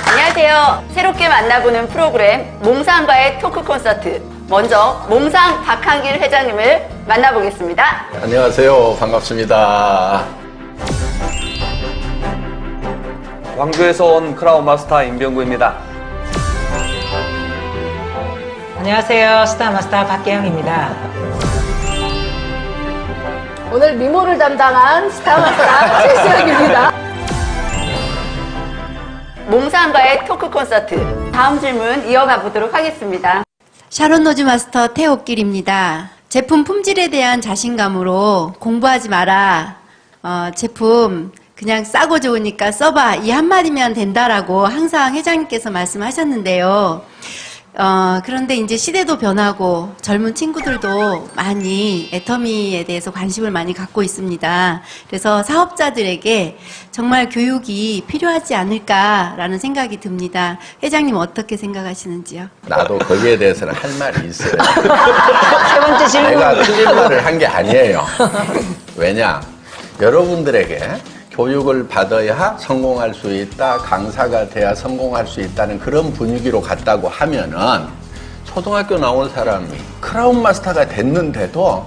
안녕하세요. 새롭게 만나보는 프로그램 몽상과의 토크 콘서트. 먼저 몽상 박한길 회장님을 만나보겠습니다. 안녕하세요. 반갑습니다. 광주에서 온 크라운 마스터 임병구입니다. 안녕하세요. 스타 마스터 박계영입니다. 오늘 미모를 담당한 스타마스터 최수영입니다. 몽상과의 토크 콘서트. 다음 질문 이어가 보도록 하겠습니다. 샤론 노즈 마스터 태옥길입니다. 제품 품질에 대한 자신감으로 공부하지 마라. 제품 그냥 싸고 좋으니까 써봐. 이 한마디면 된다라고 항상 회장님께서 말씀하셨는데요. 그런데 이제 시대도 변하고 젊은 친구들도 많이 애터미에 대해서 관심을 많이 갖고 있습니다. 그래서 사업자들에게 정말 교육이 필요하지 않을까라는 생각이 듭니다. 회장님 어떻게 생각하시는지요? 나도 거기에 대해서는 할 말이 있어요. 세 번째 질문. 내가 틀린 말을 한 게 아니에요. 왜냐? 여러분들에게 교육을 받아야 성공할 수 있다, 강사가 돼야 성공할 수 있다는 그런 분위기로 갔다고 하면은 초등학교 나온 사람이 크라운 마스터가 됐는데도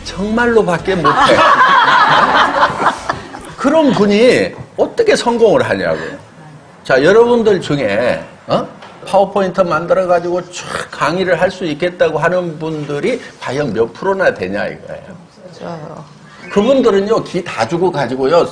정말로 밖에 못해. 그런 분이 어떻게 성공을 하냐고요. 자, 여러분들 중에 파워포인트 만들어가지고 쫙 강의를 할 수 있겠다고 하는 분들이 과연 몇 프로나 되냐 이거예요. 좋아요. 그분들은요, 기 다 주고 가지고요,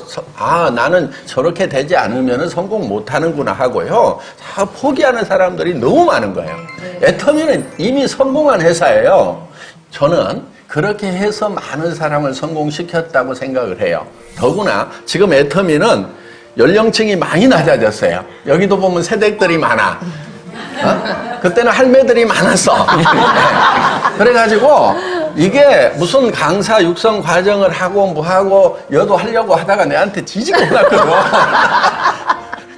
나는 저렇게 되지 않으면 성공 못 하는구나 하고요, 다 포기하는 사람들이 너무 많은 거예요. 애터미는 이미 성공한 회사예요. 저는 그렇게 해서 많은 사람을 성공시켰다고 생각을 해요. 더구나 지금 애터미는 연령층이 많이 낮아졌어요. 여기도 보면 세댁들이 많아. 그때는 할매들이 많았어. 그래가지고 이게 무슨 강사 육성 과정을 하고 뭐하고 여도 하려고 하다가 내한테 뒤지고 났거든.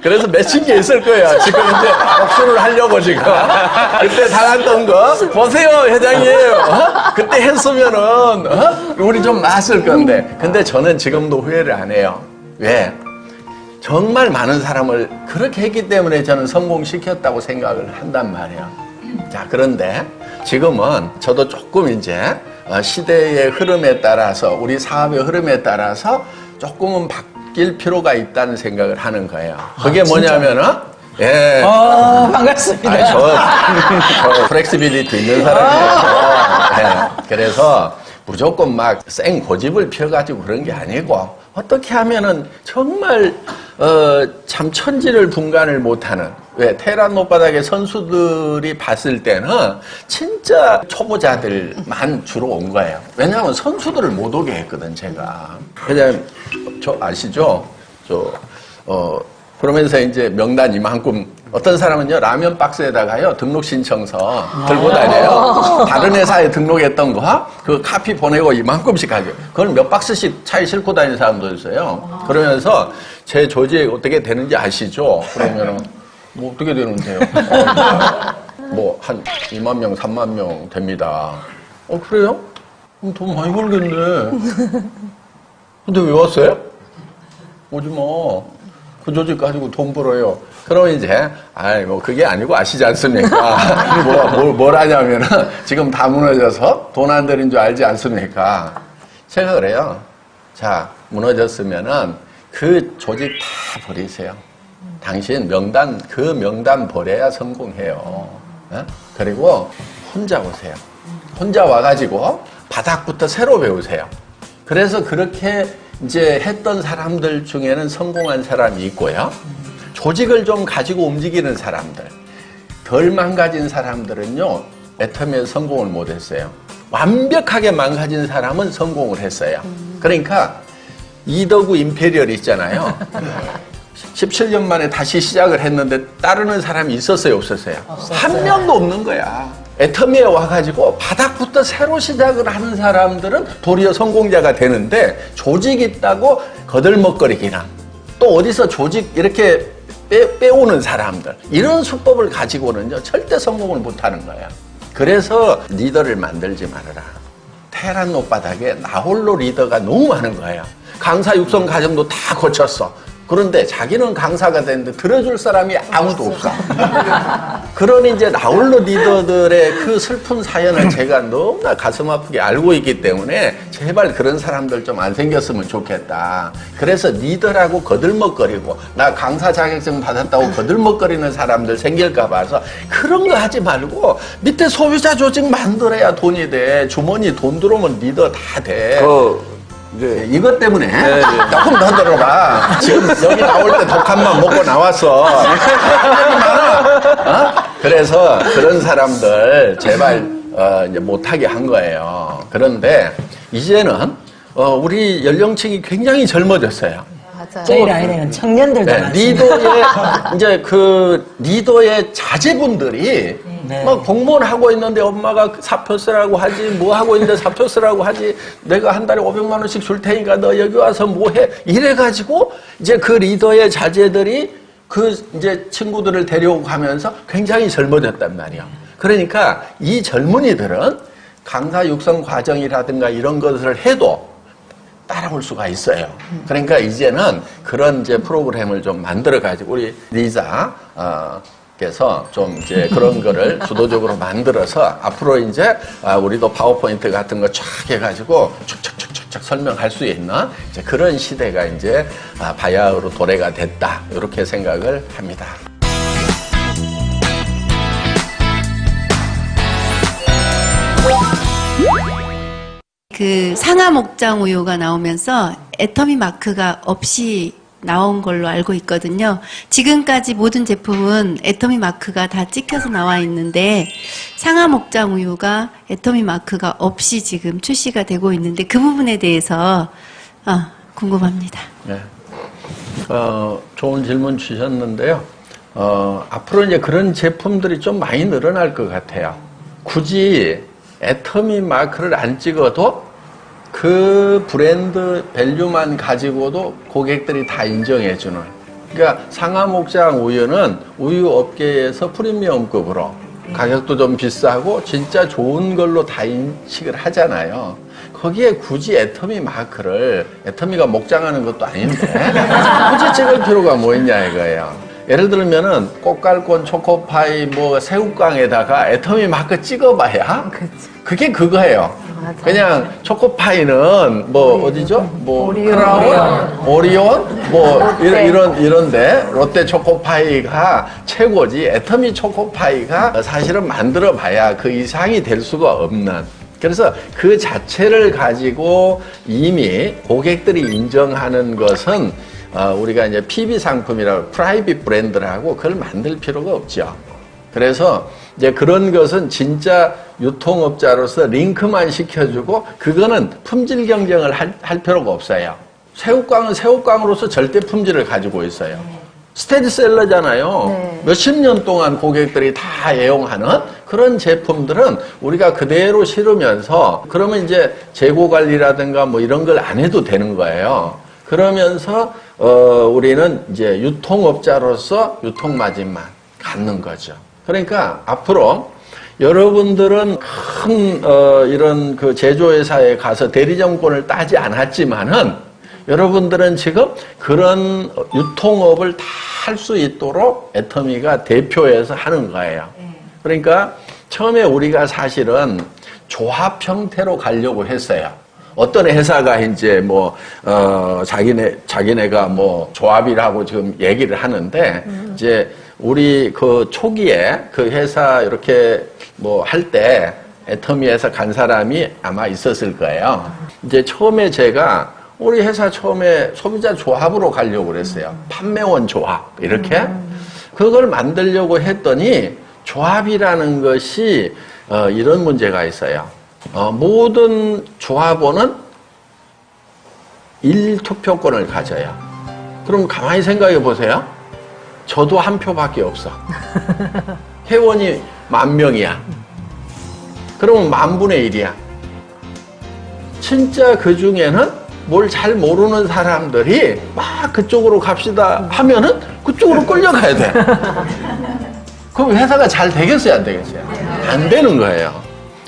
그래서 몇십 개 있을 거야. 지금 이제 복수를 하려고 지금. 그때 당했던 거 보세요, 회장님. 그때 했으면은 우리 좀 나았을 건데. 근데 저는 지금도 후회를 안 해요. 왜? 정말 많은 사람을 그렇게 했기 때문에 저는 성공시켰다고 생각을 한단 말이에요. 자, 그런데 지금은 저도 조금 이제 시대의 흐름에 따라서 우리 사업의 흐름에 따라서 조금은 바뀔 필요가 있다는 생각을 하는 거예요. 그게 뭐냐면은 예. 반갑습니다. 저 플렉시빌리티 있는 사람이라서 예. 그래서 무조건 막 생 고집을 펴가지고 그런 게 아니고 어떻게 하면은 정말 참 천지를 분간을 못하는 왜 테헤란 못바닥의 선수들이 봤을 때는 진짜 초보자들만 주로 온 거예요. 왜냐하면 선수들을 못 오게 했거든 제가. 그냥 저 아시죠? 그러면서 이제 명단 이만큼 어떤 사람은요 라면 박스에다가요 등록 신청서 들고 다녀요. 다른 회사에 등록했던 거 그 카피 보내고 이만큼씩 가죠. 그걸 몇 박스씩 차에 싣고 다니는 사람도 있어요. 그러면서 제 조직 어떻게 되는지 아시죠? 그러면은 뭐 어떻게 되는데요? 뭐 한 2만 명, 3만 명 됩니다. 그래요? 그럼 돈 많이 벌겠네. 근데 왜 왔어요? 오지 마. 그 조직 가지고 돈 벌어요. 그럼 이제, 뭐, 그게 아니고 아시지 않습니까? 뭘 하냐면은, 지금 다 무너져서 돈 안 들인 줄 알지 않습니까? 제가 그래요. 자, 무너졌으면은, 그 조직 다 버리세요. 당신 그 명단 버려야 성공해요. 그리고 혼자 오세요. 혼자 와가지고, 바닥부터 새로 배우세요. 그래서 그렇게 이제 했던 사람들 중에는 성공한 사람이 있고요. 조직을 좀 가지고 움직이는 사람들, 덜 망가진 사람들은요, 애터미에서 성공을 못 했어요. 완벽하게 망가진 사람은 성공을 했어요. 그러니까, 이더구 임페리얼 있잖아요. 17년 만에 다시 시작을 했는데 따르는 사람이 있었어요, 없었어요? 한 명도 없는 거야. 애터미에 와가지고 바닥부터 새로 시작을 하는 사람들은 도리어 성공자가 되는데 조직 있다고 거들먹거리기나 또 어디서 조직 이렇게 빼오는 사람들 이런 수법을 가지고는요 절대 성공을 못하는 거야. 그래서 리더를 만들지 말아라. 테란 높바닥에 나홀로 리더가 너무 많은 거예요. 강사 육성 과정도 다 거쳤어. 그런데 자기는 강사가 됐는데 들어줄 사람이 아무도 없어. 그런 이제 나홀로 리더들의 그 슬픈 사연을 제가 너무나 가슴 아프게 알고 있기 때문에 제발 그런 사람들 좀 안 생겼으면 좋겠다. 그래서 리더라고 거들먹거리고 나 강사 자격증 받았다고 거들먹거리는 사람들 생길까 봐서 그런 거 하지 말고 밑에 소비자 조직 만들어야 돈이 돼. 주머니 돈 들어오면 리더 다 돼. 이제 이것 때문에 네. 조금 더 들어봐. 지금 여기 나올 때 독한만 먹고 나왔어. 어? 그래서 그런 사람들 제발 이제 못하게 한 거예요. 그런데 이제는 우리 연령층이 굉장히 젊어졌어요. 저희 라인에는 청년들도 네, 많습니다. 리더의 이제 그 리더의 자제분들이 네. 막 공무원 하고 있는데 엄마가 사표 쓰라고 하지 뭐 하고 있는데 사표 쓰라고 하지 내가 한 달에 500만 원씩 줄 테니까 너 여기 와서 뭐 해 이래 가지고 이제 그 리더의 자제들이 그 이제 친구들을 데려오고 하면서 굉장히 젊어졌단 말이에요. 그러니까 이 젊은이들은 강사 육성 과정이라든가 이런 것을 해도 따라올 수가 있어요. 그러니까 이제는 그런 이제 프로그램을 좀 만들어 가지고 우리 리자 께서 좀 이제 그런 거를 주도적으로 만들어서 앞으로 이제 우리도 파워포인트 같은 거 쫙 해가지고 촉촉촉촉 설명할 수 있는 이제 그런 시대가 이제 바야흐로 도래가 됐다 이렇게 생각을 합니다. 그 상하 목장 우유가 나오면서 애터미 마크가 없이 나온 걸로 알고 있거든요. 지금까지 모든 제품은 애터미 마크가 다 찍혀서 나와 있는데 상하 목장 우유가 애터미 마크가 없이 지금 출시가 되고 있는데 그 부분에 대해서 궁금합니다. 네. 좋은 질문 주셨는데요. 앞으로 이제 그런 제품들이 좀 많이 늘어날 것 같아요. 굳이 애터미 마크를 안 찍어도 그 브랜드 밸류만 가지고도 고객들이 다 인정해주는. 그러니까 상하 목장 우유는 우유 업계에서 프리미엄급으로 가격도 좀 비싸고 진짜 좋은 걸로 다 인식을 하잖아요. 거기에 굳이 애터미 마크를, 애터미가 목장하는 것도 아닌데 굳이 찍을 필요가 뭐 있냐 이거예요. 예를 들면은 꽃갈콘 초코파이 뭐 새우깡에다가 애터미 마크 찍어봐야 그게 그거예요. 그냥 초코파이는 뭐 어디죠? 뭐 크라운, 오리온, 뭐 이런데 롯데 초코파이가 최고지. 애터미 초코파이가 사실은 만들어봐야 그 이상이 될 수가 없는. 그래서 그 자체를 가지고 이미 고객들이 인정하는 것은 우리가 이제 PB 상품이라고 프라이빗 브랜드라고 그걸 만들 필요가 없죠. 그래서 이제 그런 것은 진짜 유통업자로서 링크만 시켜주고 그거는 품질 경쟁을 할 필요가 없어요. 새우깡은 새우깡으로서 절대 품질을 가지고 있어요. 스테디셀러잖아요. 네. 몇십 년 동안 고객들이 다 애용하는 그런 제품들은 우리가 그대로 실으면서 그러면 이제 재고 관리라든가 뭐 이런 걸 안 해도 되는 거예요. 그러면서 우리는 이제 유통업자로서 유통마진만 갖는 거죠. 그러니까 앞으로 여러분들은 큰 이런 그 제조회사에 가서 대리점권을 따지 않았지만은 여러분들은 지금 그런 유통업을 다 할 수 있도록 애터미가 대표해서 하는 거예요. 그러니까 처음에 우리가 사실은 조합 형태로 가려고 했어요. 어떤 회사가 이제 뭐 자기네가 뭐 조합이라고 지금 얘기를 하는데 이제 우리 그 초기에 그 회사 이렇게 뭐 할 때 애터미에서 간 사람이 아마 있었을 거예요. 이제 처음에 제가 우리 회사 처음에 소비자 조합으로 가려고 그랬어요. 판매원 조합 이렇게 그걸 만들려고 했더니 조합이라는 것이 이런 문제가 있어요. 모든 조합원은 1투표권을 가져요. 그럼 가만히 생각해 보세요. 저도 한 표밖에 없어. 회원이 10,000명이야. 그러면 10,000분의 1이야. 진짜 그 중에는 뭘 잘 모르는 사람들이 막 그쪽으로 갑시다 하면은 그쪽으로 끌려가야 돼. 그럼 회사가 잘 되겠어요, 안 되겠어요? 안 되는 거예요.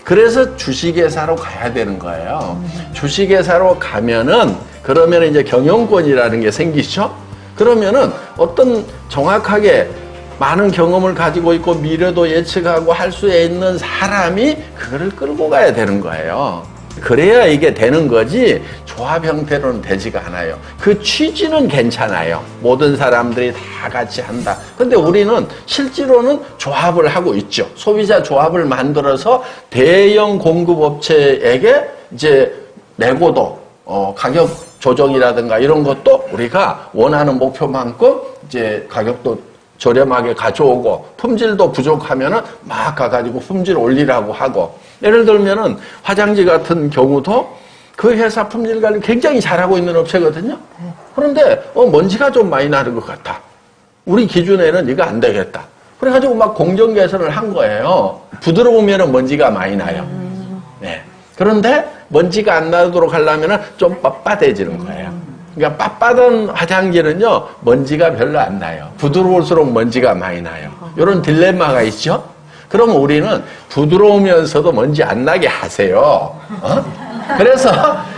그래서 주식회사로 가야 되는 거예요. 주식회사로 가면은 그러면 이제 경영권이라는 게 생기죠. 그러면은 어떤 정확하게 많은 경험을 가지고 있고 미래도 예측하고 할 수 있는 사람이 그거를 끌고 가야 되는 거예요. 그래야 이게 되는 거지 조합 형태로는 되지가 않아요. 그 취지는 괜찮아요. 모든 사람들이 다 같이 한다. 근데 우리는 실제로는 조합을 하고 있죠. 소비자 조합을 만들어서 대형 공급업체에게 이제 내고도 가격 조정이라든가 이런 것도 우리가 원하는 목표만큼 이제 가격도 저렴하게 가져오고 품질도 부족하면은 막 가가지고 품질 올리라고 하고 예를 들면은 화장지 같은 경우도 그 회사 품질 관리 굉장히 잘하고 있는 업체거든요. 그런데 먼지가 좀 많이 나는 것 같아. 우리 기준에는 이거 안 되겠다. 그래가지고 막 공정 개선을 한 거예요. 부드러우면은 먼지가 많이 나요. 네. 그런데 먼지가 안 나도록 하려면은 좀 빳빳해지는 거예요. 그러니까 빳빳한 화장지는요, 먼지가 별로 안 나요. 부드러울수록 먼지가 많이 나요. 이런 딜레마가 있죠? 그럼 우리는 부드러우면서도 먼지 안 나게 하세요. 그래서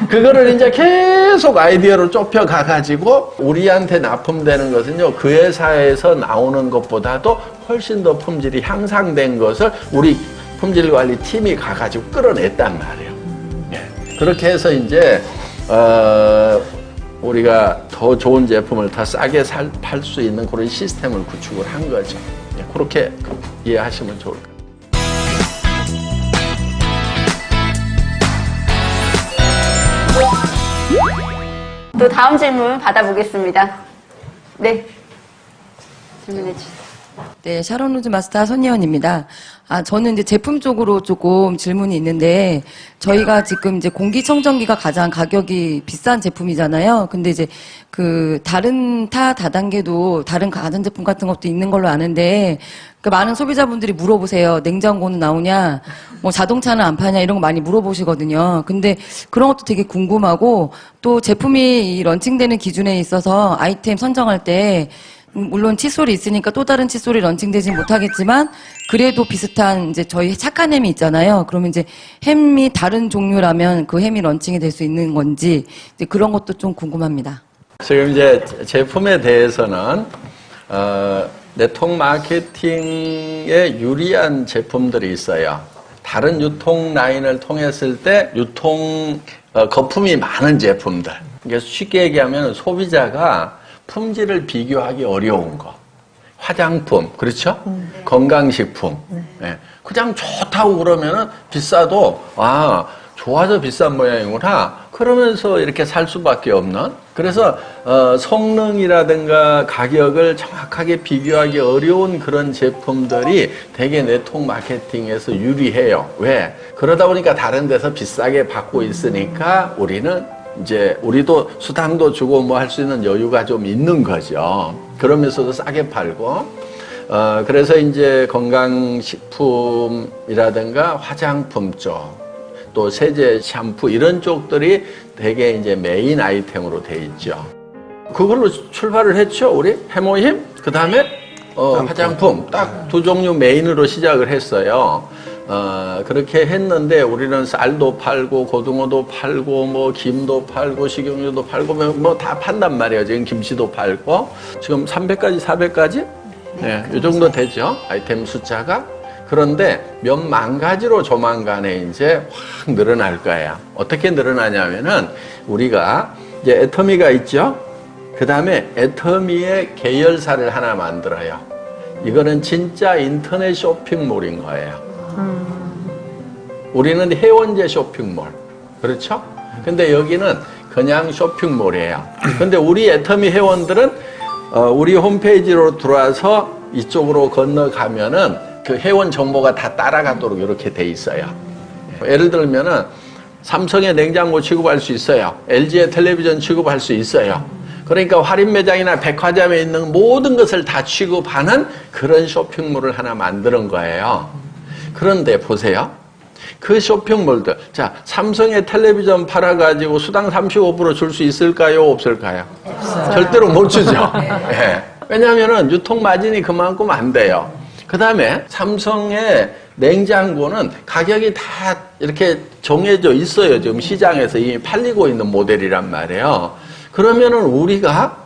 그거를 이제 계속 아이디어로 좁혀가가지고 우리한테 납품되는 것은요, 그 회사에서 나오는 것보다도 훨씬 더 품질이 향상된 것을 우리 품질관리 팀이 가가지고 끌어냈단 말이에요. 예. 그렇게 해서 이제, 우리가 더 좋은 제품을 더 싸게 팔 수 있는 그런 시스템을 구축을 한 거죠. 예, 그렇게 이해하시면 좋을 것 같아요. 또 다음 질문 받아보겠습니다. 네. 질문해 주세요. 네, 샤론 로즈 마스터 손예원입니다. 저는 이제 제품 쪽으로 조금 질문이 있는데, 저희가 지금 이제 공기청정기가 가장 가격이 비싼 제품이잖아요. 근데 이제 다른 다단계도 다른 가전제품 같은 것도 있는 걸로 아는데, 많은 소비자분들이 물어보세요. 냉장고는 나오냐, 뭐 자동차는 안 파냐, 이런 거 많이 물어보시거든요. 근데 그런 것도 되게 궁금하고, 또 제품이 런칭되는 기준에 있어서 아이템 선정할 때, 물론 칫솔이 있으니까 또 다른 칫솔이 런칭되진 못하겠지만 그래도 비슷한 이제 저희 착한 햄이 있잖아요. 그러면 이제 햄이 다른 종류라면 그 햄이 런칭이 될 수 있는 건지 이제 그런 것도 좀 궁금합니다. 지금 이제 제품에 대해서는 네트워크 마케팅에 유리한 제품들이 있어요. 다른 유통 라인을 통했을 때 유통 거품이 많은 제품들. 그러니까 쉽게 얘기하면 소비자가 품질을 비교하기 어려운 거. 화장품, 그렇죠? 건강식품. 네. 그냥 좋다고 그러면은 비싸도, 좋아서 비싼 모양이구나. 그러면서 이렇게 살 수밖에 없는. 그래서, 성능이라든가 가격을 정확하게 비교하기 어려운 그런 제품들이 되게 네트워크 마케팅에서 유리해요. 왜? 그러다 보니까 다른 데서 비싸게 받고 있으니까 우리는 이제 우리도 수당도 주고 뭐 할 수 있는 여유가 좀 있는 거죠. 그러면서도 싸게 팔고, 그래서 이제 건강식품이라든가 화장품 쪽, 또 세제, 샴푸 이런 쪽들이 되게 이제 메인 아이템으로 돼 있죠. 그걸로 출발을 했죠. 우리 해모힘, 그 다음에 화장품 딱 두 종류 메인으로 시작을 했어요. 그렇게 했는데 우리는 쌀도 팔고 고등어도 팔고 뭐 김도 팔고 식용유도 팔고 뭐 다 판단 말이에요. 지금 김치도 팔고 지금 300가지 400가지 네, 이 정도 되죠. 아이템 숫자가. 그런데 몇만 가지로 조만간에 이제 확 늘어날 거예요. 어떻게 늘어나냐면은 우리가 이제 애터미가 있죠. 그 다음에 애터미의 계열사를 하나 만들어요. 이거는 진짜 인터넷 쇼핑몰인 거예요. 우리는 회원제 쇼핑몰. 그렇죠? 근데 여기는 그냥 쇼핑몰이에요. 근데 우리 애터미 회원들은 우리 홈페이지로 들어와서 이쪽으로 건너가면은 그 회원 정보가 다 따라가도록 이렇게 돼 있어요. 예를 들면은 삼성의 냉장고 취급할 수 있어요. LG의 텔레비전 취급할 수 있어요. 그러니까 할인 매장이나 백화점에 있는 모든 것을 다 취급하는 그런 쇼핑몰을 하나 만드는 거예요. 그런데 보세요. 그 쇼핑몰들. 자, 삼성의 텔레비전 팔아가지고 수당 35% 줄 수 있을까요? 없을까요? 없어요. 절대로 못 주죠. 네. 왜냐하면 유통 마진이 그만큼 안 돼요. 그 다음에 삼성의 냉장고는 가격이 다 이렇게 정해져 있어요. 지금 시장에서 이미 팔리고 있는 모델이란 말이에요. 그러면은 우리가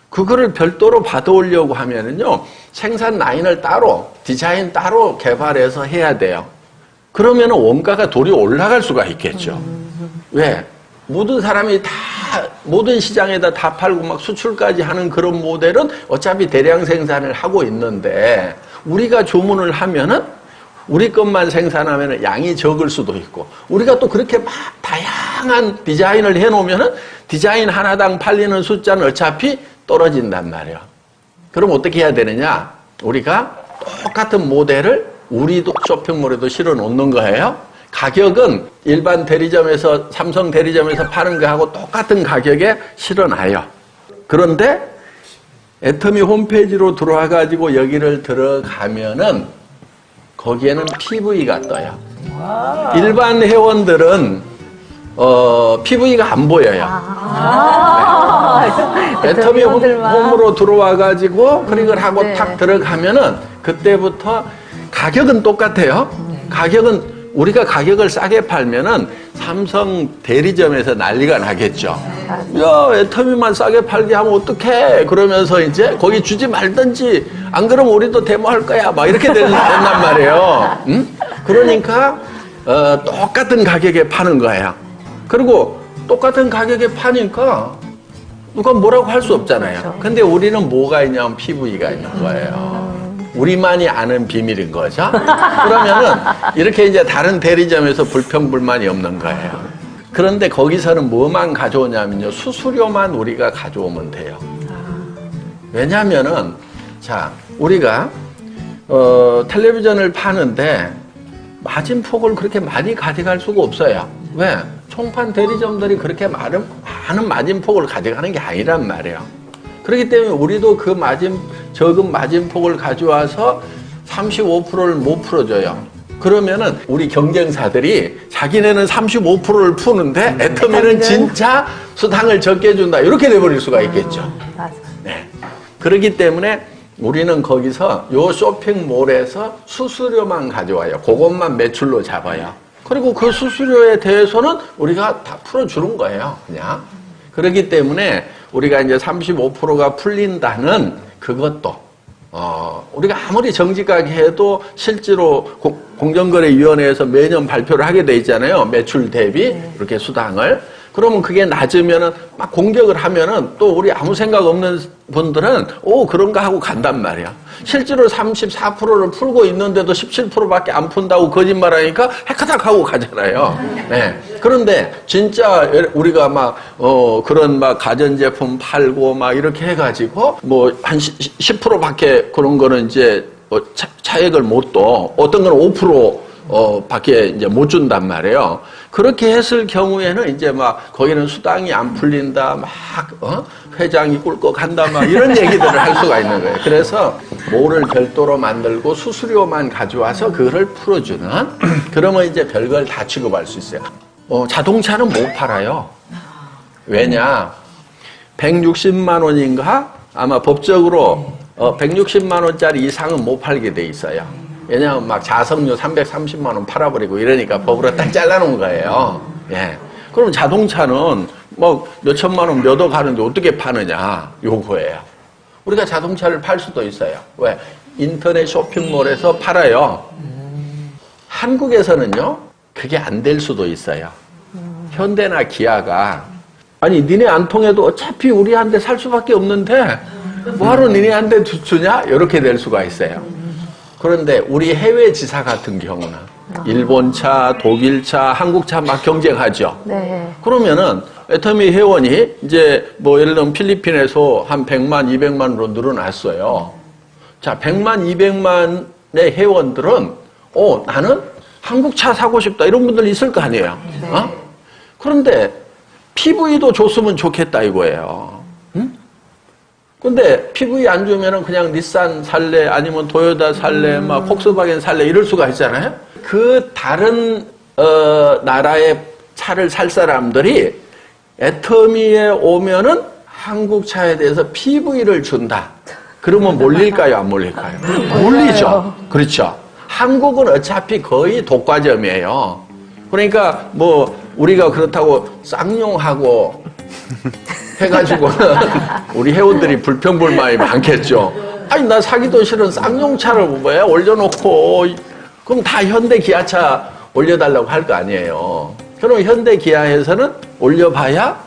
그거를 별도로 받아오려고 하면은요, 생산 라인을 따로, 디자인 따로 개발해서 해야 돼요. 그러면은 원가가 도리 올라갈 수가 있겠죠. 왜? 모든 사람이 다, 모든 시장에다 다 팔고 막 수출까지 하는 그런 모델은 어차피 대량 생산을 하고 있는데, 우리가 주문을 하면은 우리 것만 생산하면 양이 적을 수도 있고, 우리가 또 그렇게 막 다양한 디자인을 해놓으면은 디자인 하나당 팔리는 숫자는 어차피 떨어진단 말이에요. 그럼 어떻게 해야 되느냐? 우리가 똑같은 모델을 우리도 쇼핑몰에도 실어 놓는 거예요. 가격은 일반 대리점에서, 삼성 대리점에서 파는 거하고 똑같은 가격에 실어 놔요. 그런데 애터미 홈페이지로 들어와가지고 여기를 들어가면은 거기에는 PV가 떠요. 일반 회원들은 PV가 안 보여요. 애터미 홈으로 들어와가지고 클릭을 하고 탁 들어가면은 그때부터 가격은 똑같아요. 가격은 우리가 가격을 싸게 팔면은 삼성 대리점에서 난리가 나겠죠. 야, 애터미만 싸게 팔게 하면 어떡해? 그러면서 이제 거기 주지 말든지, 안 그러면 우리도 데모할 거야. 막 이렇게 된단 말이에요. 응? 그러니까 똑같은 가격에 파는 거예요. 그리고 똑같은 가격에 파니까 누가 뭐라고 할 수 없잖아요. 근데 우리는 뭐가 있냐면 PV가 있는 거예요. 우리만이 아는 비밀인 거죠. 그러면은 이렇게 이제 다른 대리점에서 불평불만이 없는 거예요. 그런데 거기서는 뭐만 가져오냐면요, 수수료만 우리가 가져오면 돼요. 왜냐면은, 자, 우리가 텔레비전을 파는데 마진폭을 그렇게 많이 가져갈 수가 없어요. 왜? 총판 대리점들이 그렇게 많은 마진폭을 가져가는 게 아니란 말이에요. 그렇기 때문에 우리도 그 적은 마진폭을 가져와서 35%를 못 풀어줘요. 그러면은 우리 경쟁사들이 자기네는 35%를 푸는데 애터미는 진짜 수당을 적게 준다, 이렇게 돼버릴 수가 있겠죠. 네. 그렇기 때문에 우리는 거기서 요 쇼핑몰에서 수수료만 가져와요. 그것만 매출로 잡아요. 그리고 그 수수료에 대해서는 우리가 다 풀어주는 거예요, 그냥. 그렇기 때문에 우리가 이제 35%가 풀린다는 그것도, 우리가 아무리 정직하게 해도 실제로 공정거래위원회에서 매년 발표를 하게 돼 있잖아요. 매출 대비 이렇게 수당을. 그러면 그게 낮으면은 막 공격을 하면은 또 우리 아무 생각 없는 분들은 그런가 하고 간단 말이야. 실제로 34%를 풀고 있는데도 17%밖에 안 푼다고 거짓말하니까 해카닥 하고 가잖아요. 네. 그런데 진짜 우리가 막 그런 막 가전제품 팔고 막 이렇게 해가지고 뭐 한 10%밖에 그런 거는 이제 차액을 못 둬. 어떤 건 5% 밖에 이제 못 준단 말이에요. 그렇게 했을 경우에는 이제 막 거기는 수당이 안 풀린다, 막 회장이 꿀꺽한다, 막 이런 얘기들을 할 수가 있는 거예요. 그래서 뭐를 별도로 만들고 수수료만 가져와서 그거를 풀어주는, 그러면 이제 별걸 다 취급할 수 있어요. 자동차는 못 팔아요. 왜냐? 160만 원인가? 아마 법적으로 160만 원짜리 이상은 못 팔게 돼 있어요. 왜냐하면 막 자석료 330만 원 팔아버리고 이러니까 법으로 딱 잘라놓은 거예요. 예. 그럼 자동차는 뭐 몇천만 원 몇 억 하는데 어떻게 파느냐, 요거예요. 우리가 자동차를 팔 수도 있어요. 왜? 인터넷 쇼핑몰에서 팔아요. 한국에서는요, 그게 안 될 수도 있어요. 현대나 기아가, 아니 니네 안 통해도 어차피 우리한테 살 수밖에 없는데 뭐하러 니네한테 주냐? 이렇게 될 수가 있어요. 그런데 우리 해외 지사 같은 경우는 일본차, 독일차, 한국차 막 경쟁하죠. 네. 그러면은 애터미 회원이 이제 뭐 예를 들면 필리핀에서 한 100만, 200만으로 늘어났어요. 자, 100만, 200만의 회원들은 나는 한국차 사고 싶다, 이런 분들 있을 거 아니에요. 네. 그런데 PV도 줬으면 좋겠다 이거예요. 응? 근데 PV 안 주면은 그냥 닛산 살래, 아니면 도요타 살래, 막 폭스바겐 살래, 이럴 수가 있잖아요. 그 다른 나라의 차를 살 사람들이 애터미에 오면은 한국 차에 대해서 PV를 준다. 그러면 몰릴까요, 안 몰릴까요? 몰리죠. 그렇죠. 한국은 어차피 거의 독과점이에요. 그러니까 뭐 우리가 그렇다고 쌍용하고 해가지고는 우리 회원들이 불평불만이 많겠죠. 아니 나 사기도 싫은 쌍용차를 왜 올려놓고 그럼 다 현대 기아차 올려달라고 할 거 아니에요. 그럼 현대 기아에서는 올려봐야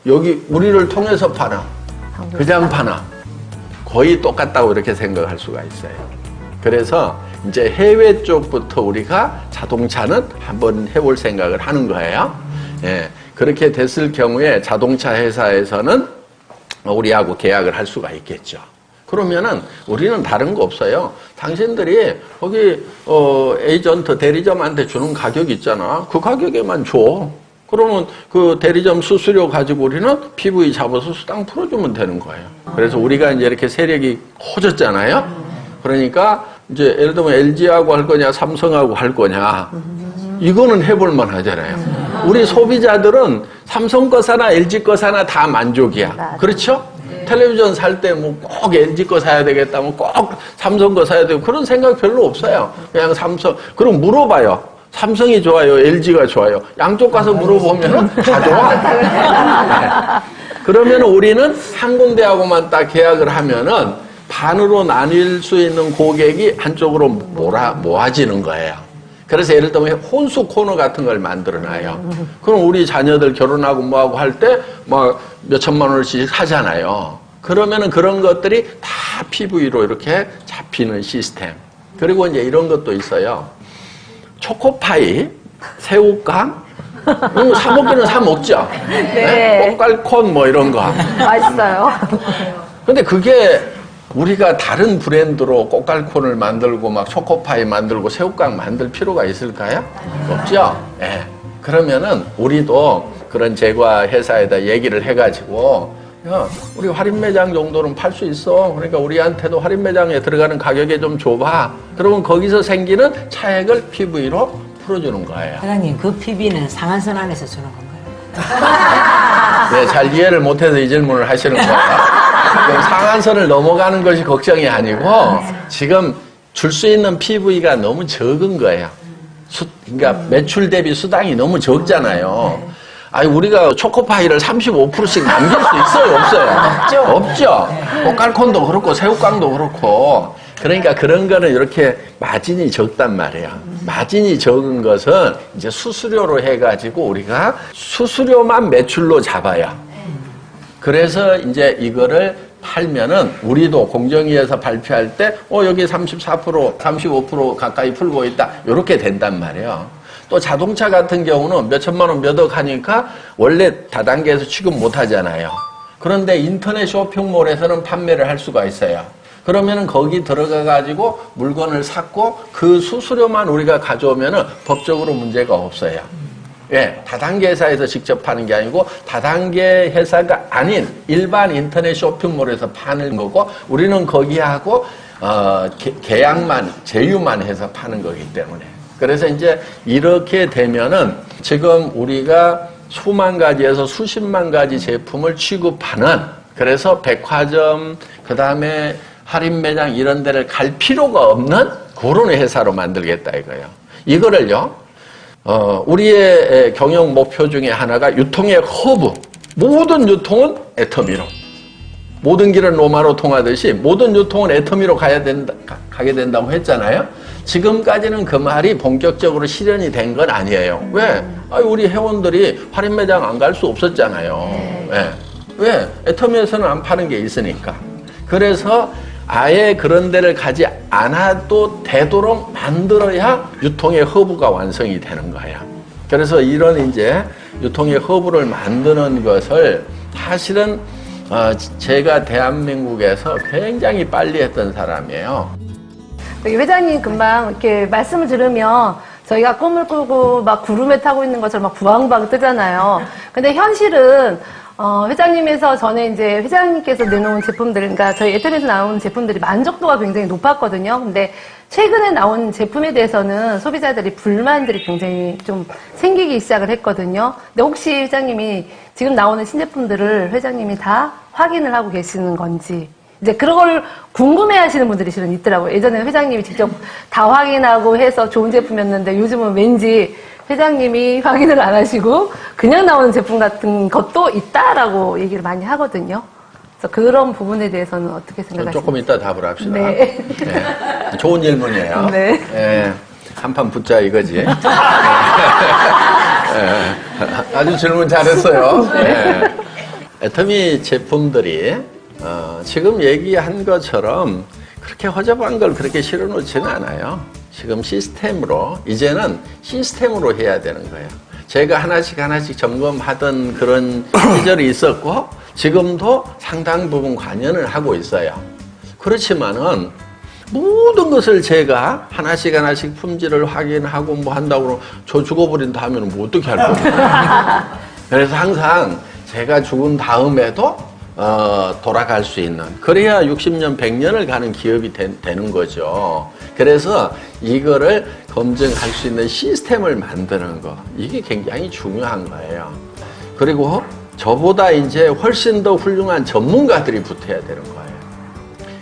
여기 우리를 통해서 파나 그냥 파나 거의 똑같다고 이렇게 생각할 수가 있어요. 그래서 이제 해외 쪽부터 우리가 자동차는 한번 해볼 생각을 하는 거예요. 예, 그렇게 됐을 경우에 자동차 회사에서는 우리하고 계약을 할 수가 있겠죠. 그러면은 우리는 다른 거 없어요. 당신들이 거기 에이전트 대리점한테 주는 가격 있잖아. 그 가격에만 줘. 그러면 그 대리점 수수료 가지고 우리는 PV 잡아서 수당 풀어주면 되는 거예요. 그래서 우리가 이제 이렇게 세력이 커졌잖아요. 그러니까 이제 예를 들면 LG하고 할 거냐, 삼성하고 할 거냐. 이거는 해볼 만하잖아요. 우리 소비자들은 삼성 거 사나 LG 거 사나 다 만족이야. 그렇죠? 텔레비전 살 때 뭐 꼭 LG 거 사야 되겠다, 뭐 꼭 삼성 거 사야 되고 그런 생각 별로 없어요. 그냥 삼성. 그럼 물어봐요. 삼성이 좋아요, LG가 좋아요. 양쪽 가서 물어보면은 다 좋아. 네. 그러면 우리는 한 군데하고만 딱 계약을 하면은 반으로 나뉠 수 있는 고객이 한쪽으로 모아지는 거예요. 그래서 예를 들면 혼수 코너 같은 걸 만들어놔요. 그럼 우리 자녀들 결혼하고 뭐하고 할 때 막 몇천만 원씩 하잖아요. 그러면은 그런 것들이 다 PV로 이렇게 잡히는 시스템. 그리고 이제 이런 것도 있어요. 초코파이, 새우깡, 이런 거 사먹기는 사먹죠. 네. 꽃갈콘 뭐 이런 거. 맛있어요. 근데 그게 우리가 다른 브랜드로 꽃갈콘을 만들고 막 초코파이 만들고 새우깡 만들 필요가 있을까요? 없죠? 예. 네. 그러면은 우리도 그런 제과 회사에다 얘기를 해가지고 야, 우리 할인 매장 정도는 팔 수 있어. 그러니까 우리한테도 할인 매장에 들어가는 가격에 좀 줘봐. 그러면 거기서 생기는 차액을 PV로 풀어주는 거예요. 사장님, 그 PB는 상한선 안에서 주는 건가요? 네, 잘 이해를 못해서 이 질문을 하시는 거예요. 상한선을 넘어가는 것이 걱정이 아니고 지금 줄 수 있는 PV가 너무 적은 거예요. 그러니까 매출 대비 수당이 너무 적잖아요. 아니 우리가 초코파이를 35%씩 남길 수 있어요, 없어요? 없죠. 꽃갈콘도 그렇고 새우깡도 그렇고. 그러니까 그런 거는 이렇게 마진이 적단 말이에요. 마진이 적은 것은 이제 수수료로 해가지고 우리가 수수료만 매출로 잡아요. 그래서 이제 이거를 팔면은 우리도 공정위에서 발표할 때 여기 34%, 35% 가까이 풀고 있다. 이렇게 된단 말이에요. 또 자동차 같은 경우는 몇천만 원 몇 억 하니까 원래 다단계에서 취급 못 하잖아요. 그런데 인터넷 쇼핑몰에서는 판매를 할 수가 있어요. 그러면은 거기 들어가 가지고 물건을 샀고 그 수수료만 우리가 가져오면은 법적으로 문제가 없어요. 예, 다단계 회사에서 직접 파는 게 아니고 다단계 회사가 아닌 일반 인터넷 쇼핑몰에서 파는 거고 우리는 거기하고 계약만 제휴만 해서 파는 거기 때문에. 그래서 이제 이렇게 되면은 지금 우리가 수만 가지에서 수십만 가지 제품을 취급하는 그래서 백화점 그다음에 할인 매장 이런 데를 갈 필요가 없는 그런 회사로 만들겠다 이거예요. 이거를요. 우리의 경영 목표 중에 하나가 유통의 허브. 모든 유통은 애터미로. 모든 길은 로마로 통하듯이 모든 유통은 애터미로 가게 된다고 했잖아요. 지금까지는 그 말이 본격적으로 실현이 된 건 아니에요. 왜? 우리 회원들이 할인 매장 안 갈 수 없었잖아요. 네. 왜? 애터미에서는 안 파는 게 있으니까. 그래서 아예 그런 데를 가지 않아도 되도록 만들어야 유통의 허브가 완성이 되는 거예요. 그래서 이런 이제 유통의 허브를 만드는 것을 사실은 제가 대한민국에서 굉장히 빨리 했던 사람이에요. 회장님 금방 이렇게 말씀을 들으면 저희가 꿈을 꾸고 막 구름에 타고 있는 것처럼 막 부항부항 뜨잖아요. 근데 현실은 회장님에서 전에 이제 회장님께서 내놓은 제품들, 그러니까 저희 애터미에서 나온 제품들이 만족도가 굉장히 높았거든요. 근데 최근에 나온 제품에 대해서는 소비자들이 불만들이 굉장히 좀 생기기 시작을 했거든요. 근데 혹시 회장님이 지금 나오는 신제품들을 회장님이 다 확인을 하고 계시는 건지 이제 그런 걸 궁금해 하시는 분들이 실은 있더라고요. 예전에는 회장님이 직접 다 확인하고 해서 좋은 제품이었는데 요즘은 왠지 회장님이 확인을 안 하시고 그냥 나오는 제품 같은 것도 있다라고 얘기를 많이 하거든요. 그래서 그런 부분에 대해서는 어떻게 생각하십니까? 조금 이따 답을 합시다. 네. 네. 좋은 질문이에요. 네. 네. 한판 붙자 이거지. 네. 아주 질문 잘했어요. 네. 애터미 제품들이 지금 얘기한 것처럼 그렇게 허접한 걸 그렇게 실어놓지는 않아요. 지금 시스템으로, 이제는 시스템으로 해야 되는 거예요. 제가 하나씩 점검하던 그런 시절이 있었고, 지금도 상당 부분 관여를 하고 있어요. 그렇지만은, 모든 것을 제가 하나씩 품질을 확인하고 뭐 한다고 그러면 저 죽어버린다 하면 뭐 어떻게 할 겁니까? 그래서 항상 제가 죽은 다음에도 돌아갈 수 있는, 그래야 60년, 100년을 가는 기업이 되는 거죠. 그래서 이거를 검증할 수 있는 시스템을 만드는 거, 이게 굉장히 중요한 거예요. 그리고 저보다 이제 훨씬 더 훌륭한 전문가들이 붙어야 되는 거예요.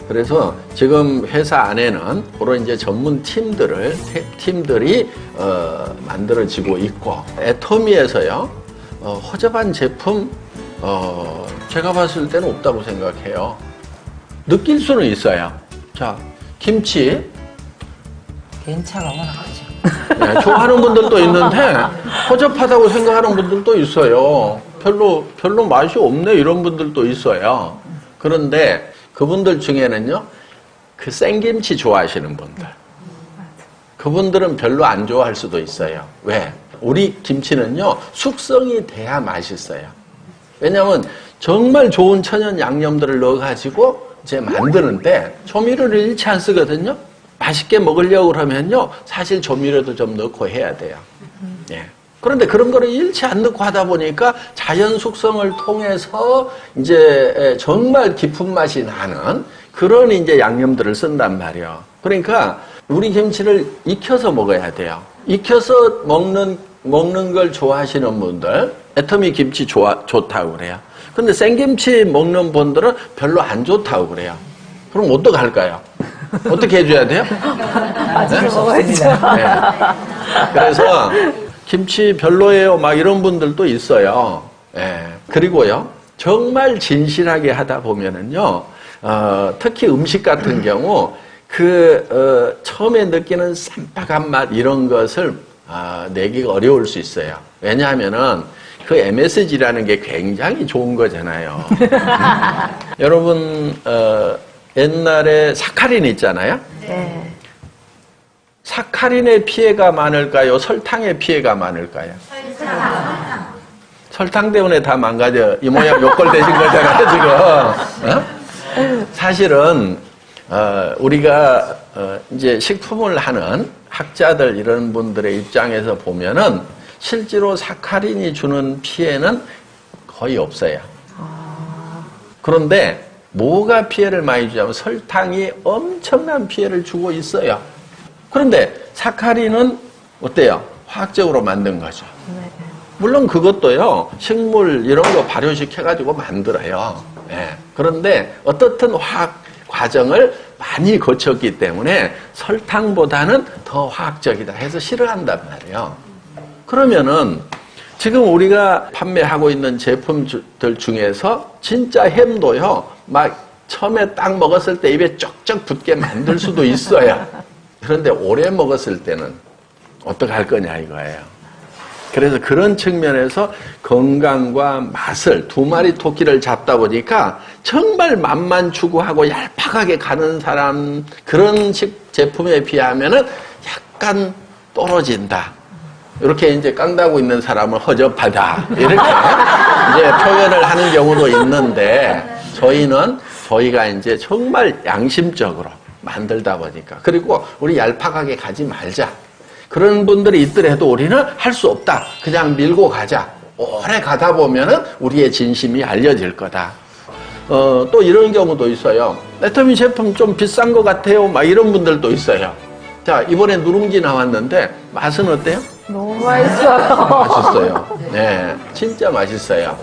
그래서 지금 회사 안에는 그런 이제 전문 팀들이 만들어지고 있고, 애터미에서요, 허접한 제품, 제가 봤을 때는 없다고 생각해요. 느낄 수는 있어요. 자, 김치. 괜찮아, 워낙 크죠. 네, 좋아하는 분들도 있는데, 허접하다고 생각하는 분들도 있어요. 별로 맛이 없네, 이런 분들도 있어요. 그런데 그분들 중에는요, 그 생김치 좋아하시는 분들. 그분들은 별로 안 좋아할 수도 있어요. 왜? 우리 김치는요, 숙성이 돼야 맛있어요. 왜냐면 정말 좋은 천연 양념들을 넣어가지고 이제 만드는데 조미료를 일치 안 쓰거든요. 맛있게 먹으려고 그러면요, 사실 조미료도 좀 넣고 해야 돼요. 예. 그런데 그런 거를 일치 안 넣고 하다 보니까 자연 숙성을 통해서 이제 정말 깊은 맛이 나는 그런 이제 양념들을 쓴단 말이에요. 그러니까 우리 김치를 익혀서 먹어야 돼요. 익혀서 먹는 걸 좋아하시는 분들, 애터미 김치 좋다고 그래요. 근데 생김치 먹는 분들은 별로 안 좋다고 그래요. 그럼 어떡할까요? 어떻게 해줘야 돼요? 맛있게 먹어야죠. 네. 그래서 김치 별로예요, 막 이런 분들도 있어요. 예. 그리고요, 정말 진실하게 하다 보면은요, 특히 음식 같은 경우, 처음에 느끼는 쌈박한 맛 이런 것을 내기가 어려울 수 있어요. 왜냐하면은 그 MSG라는 게 굉장히 좋은 거잖아요. 여러분, 옛날에 사카린 있잖아요? 네. 사카린의 피해가 많을까요? 설탕의 피해가 많을까요? 설탕 때문에 다 망가져. 이 모양 요꼴 되신 거잖아요, 지금. 사실은, 우리가, 이제 식품을 하는 학자들 이런 분들의 입장에서 보면은 실제로 사카린이 주는 피해는 거의 없어요. 그런데 뭐가 피해를 많이 주냐면 설탕이 엄청난 피해를 주고 있어요. 그런데 사카린은 어때요? 화학적으로 만든 거죠. 물론 그것도요, 식물 이런 거 발효시켜가지고 만들어요. 예. 그런데 어떻든 화학 과정을 많이 거쳤기 때문에 설탕보다는 더 화학적이다 해서 싫어한단 말이에요. 그러면은 지금 우리가 판매하고 있는 제품들 중에서 진짜 햄도요, 막 처음에 딱 먹었을 때 입에 쩍쩍 붙게 만들 수도 있어요. 그런데 오래 먹었을 때는 어떡할 거냐 이거예요. 그래서 그런 측면에서 건강과 맛을 두 마리 토끼를 잡다 보니까 정말 맛만 추구하고 얄팍하게 가는 사람, 그런 제품에 비하면은 약간 떨어진다. 이렇게 이제 깡다고 있는 사람은 허접하다. 이렇게 이제 표현을 하는 경우도 있는데, 저희가 이제 정말 양심적으로 만들다 보니까. 그리고 우리 얄팍하게 가지 말자. 그런 분들이 있더라도 우리는 할 수 없다. 그냥 밀고 가자. 오래 가다 보면은 우리의 진심이 알려질 거다. 또 이런 경우도 있어요. 애터미 제품 좀 비싼 것 같아요. 막 이런 분들도 있어요. 자, 이번에 누룽지 나왔는데 맛은 어때요? 너무 맛있어요. 맛있어요. 네, 진짜 맛있어요.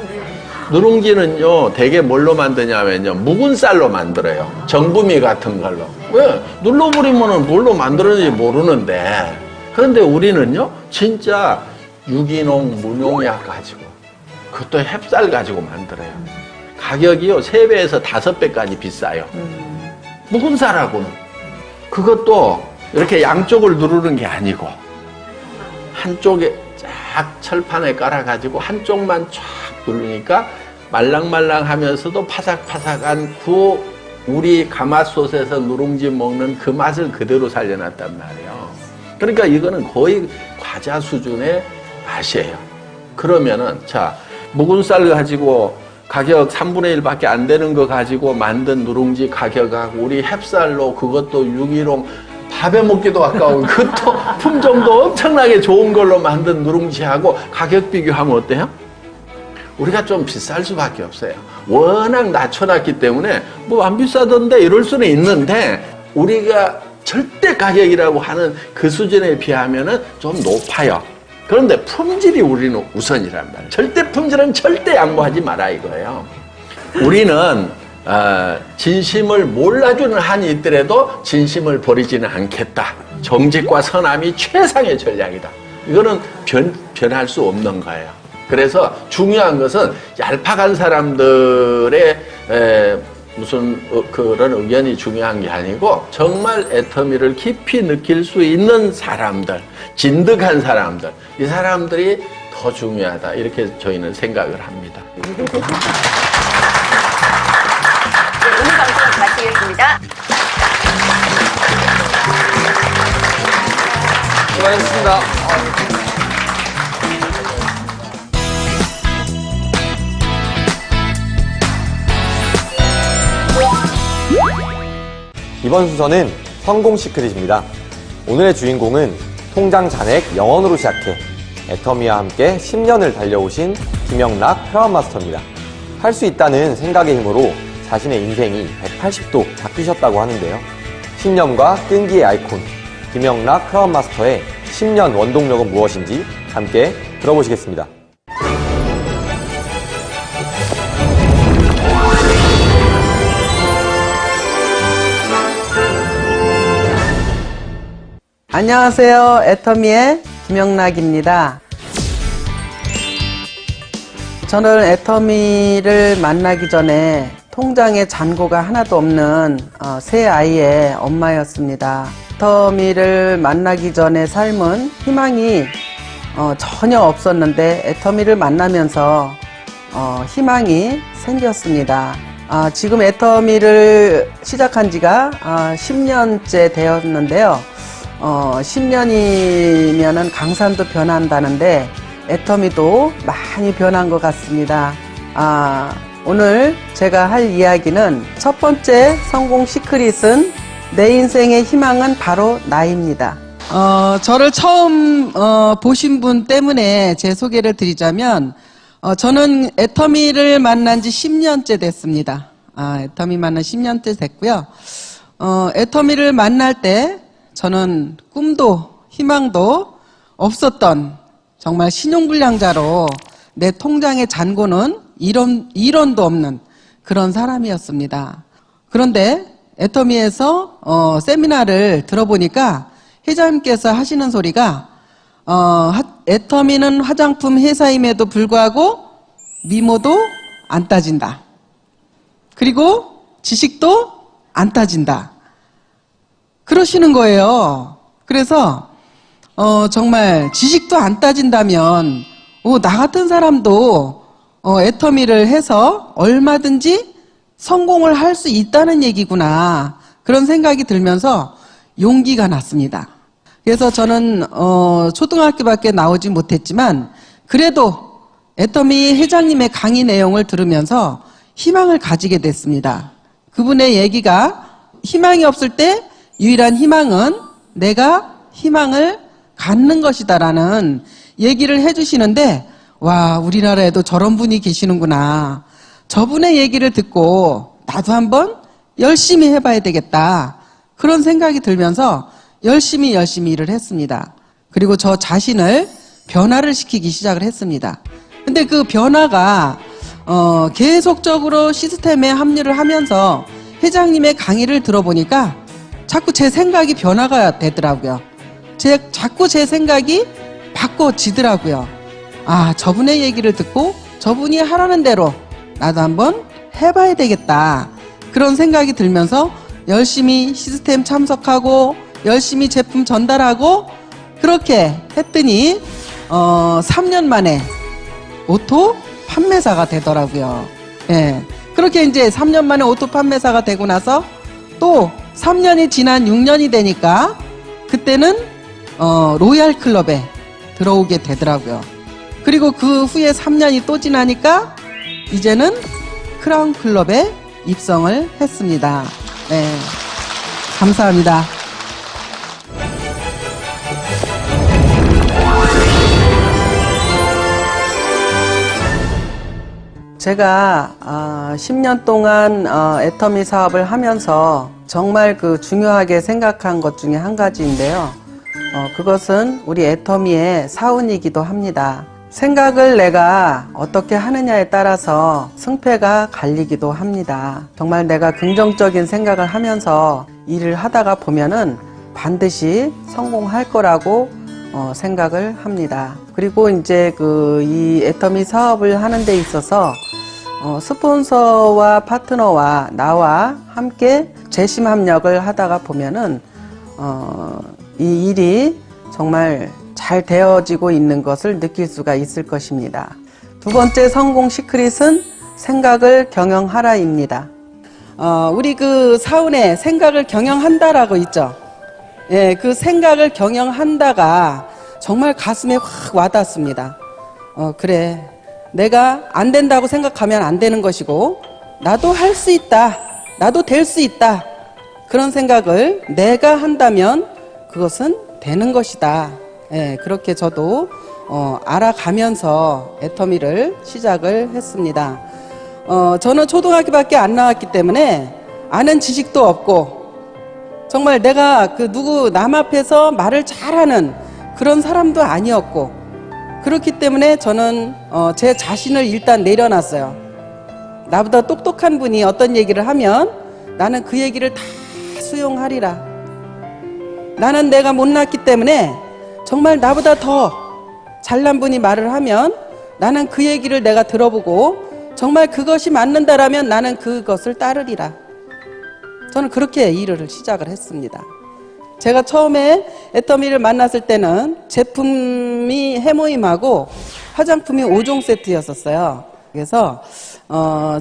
누룽지는요, 대개 뭘로 만드냐면요, 묵은 쌀로 만들어요. 정부미 같은 걸로. 왜? 눌러버리면은 뭘로 만들었는지 모르는데. 그런데 우리는요, 진짜 유기농, 무농약 가지고, 그것도 햅쌀 가지고 만들어요. 가격이요, 3배에서 5배까지 비싸요. 묵은 쌀하고는. 그것도 이렇게 양쪽을 누르는 게 아니고, 한쪽에 쫙 철판에 깔아가지고 한쪽만 쫙 누르니까 말랑말랑 하면서도 파삭파삭한 그 우리 가마솥에서 누룽지 먹는 그 맛을 그대로 살려놨단 말이에요. 그러니까 이거는 거의 과자 수준의 맛이에요. 그러면은, 자, 묵은 쌀 가지고 가격 3분의 1밖에 안 되는 거 가지고 만든 누룽지 가격하고 우리 햅쌀로 그것도 유기농 밥에 먹기도 아까운 그것도 품종도 엄청나게 좋은 걸로 만든 누룽지하고 가격 비교하면 어때요? 우리가 좀 비쌀 수밖에 없어요. 워낙 낮춰놨기 때문에 뭐 안 비싸던데 이럴 수는 있는데 우리가 절대 가격이라고 하는 그 수준에 비하면은 좀 높아요. 그런데 품질이 우리는 우선이란 말이에요. 절대 품질은 절대 양보하지 마라 이거예요. 우리는 진심을 몰라주는 한이 있더라도 진심을 버리지는 않겠다. 정직과 선함이 최상의 전략이다. 이거는 변할 수 없는 거예요. 그래서 중요한 것은 얄팍한 사람들의 무슨 그런 의견이 중요한 게 아니고 정말 애터미를 깊이 느낄 수 있는 사람들, 진득한 사람들, 이 사람들이 더 중요하다. 이렇게 저희는 생각을 합니다. 오늘 방송 마치겠습니다. 수고하셨습니다. 이번 순서는 성공 시크릿입니다. 오늘의 주인공은 통장 잔액 0원으로 시작해 애터미와 함께 10년을 달려오신 김영락 크라운 마스터입니다. 할 수 있다는 생각의 힘으로 자신의 인생이 180도 바뀌셨다고 하는데요. 신념과 끈기의 아이콘 김영락 크라운 마스터의 10년 원동력은 무엇인지 함께 들어보시겠습니다. 안녕하세요. 애터미의 김영락입니다. 저는 애터미를 만나기 전에 통장에 잔고가 하나도 없는 세 아이의 엄마였습니다. 애터미를 만나기 전의 삶은 희망이 전혀 없었는데 애터미를 만나면서 희망이 생겼습니다. 지금 애터미를 시작한 지가 10년째 되었는데요. 10년이면은 강산도 변한다는데 애터미도 많이 변한 것 같습니다. 오늘 제가 할 이야기는 첫 번째 성공 시크릿은 내 인생의 희망은 바로 나입니다. 저를 처음 보신 분 때문에 제 소개를 드리자면 저는 애터미를 만난 지 10년째 됐습니다. 애터미 만난 10년째 됐고요. 애터미를 만날 때 저는 꿈도 희망도 없었던 정말 신용불량자로 내 통장의 잔고는 일원도 없는 그런 사람이었습니다. 그런데 애터미에서 세미나를 들어보니까 회장님께서 하시는 소리가 애터미는 화장품 회사임에도 불구하고 미모도 안 따진다. 그리고 지식도 안 따진다. 그러시는 거예요. 그래서 정말 지식도 안 따진다면 나 같은 사람도 애터미를 해서 얼마든지 성공을 할 수 있다는 얘기구나. 그런 생각이 들면서 용기가 났습니다. 그래서 저는 초등학교밖에 나오지 못했지만 그래도 애터미 회장님의 강의 내용을 들으면서 희망을 가지게 됐습니다. 그분의 얘기가 희망이 없을 때 유일한 희망은 내가 희망을 갖는 것이다라는 얘기를 해주시는데 와, 우리나라에도 저런 분이 계시는구나. 저분의 얘기를 듣고 나도 한번 열심히 해봐야 되겠다. 그런 생각이 들면서 열심히 일을 했습니다. 그리고 저 자신을 변화를 시키기 시작을 했습니다. 근데 그 변화가 계속적으로 시스템에 합류를 하면서 회장님의 강의를 들어보니까 자꾸 제 생각이 변화가 되더라고요. 자꾸 제 생각이 바꿔지더라고요. 아, 저분의 얘기를 듣고 저분이 하라는 대로 나도 한번 해봐야 되겠다. 그런 생각이 들면서 열심히 시스템 참석하고 열심히 제품 전달하고 그렇게 했더니 3년 만에 오토 판매사가 되더라고요. 예. 그렇게 이제 3년 만에 오토 판매사가 되고 나서 또 3년이 지난 6년이 되니까 그때는 로얄 클럽에 들어오게 되더라고요. 그리고 그 후에 3년이 또 지나니까 이제는 크라운 클럽에 입성을 했습니다. 네. 감사합니다. 제가 10년 동안 애터미 사업을 하면서 정말 그 중요하게 생각한 것 중에 한 가지인데요. 그것은 우리 애터미의 사운이기도 합니다. 생각을 내가 어떻게 하느냐에 따라서 승패가 갈리기도 합니다. 정말 내가 긍정적인 생각을 하면서 일을 하다가 보면은 반드시 성공할 거라고 생각을 합니다. 그리고 이제 이 애터미 사업을 하는 데 있어서 스폰서와 파트너와 나와 함께 재심 합력을 하다가 보면은 이 일이 정말 잘 되어지고 있는 것을 느낄 수가 있을 것입니다. 두 번째 성공 시크릿은 생각을 경영하라입니다. 우리 그 사운에 생각을 경영한다라고 있죠. 예, 그 생각을 경영한다가 정말 가슴에 확 와닿습니다. 그래. 내가 안 된다고 생각하면 안 되는 것이고, 나도 할 수 있다. 나도 될 수 있다. 그런 생각을 내가 한다면 그것은 되는 것이다. 예, 그렇게 저도 알아가면서 애터미를 시작을 했습니다. 저는 초등학교밖에 안 나왔기 때문에 아는 지식도 없고 정말 내가 남 앞에서 말을 잘하는 그런 사람도 아니었고 그렇기 때문에 저는 제 자신을 일단 내려놨어요. 나보다 똑똑한 분이 어떤 얘기를 하면 나는 그 얘기를 다 수용하리라. 나는 내가 못났기 때문에 정말 나보다 더 잘난 분이 말을 하면 나는 그 얘기를 내가 들어보고 정말 그것이 맞는다라면 나는 그것을 따르리라. 저는 그렇게 일을 시작을 했습니다. 제가 처음에 애터미를 만났을 때는 제품이 해모임하고 화장품이 5종 세트였었어요. 그래서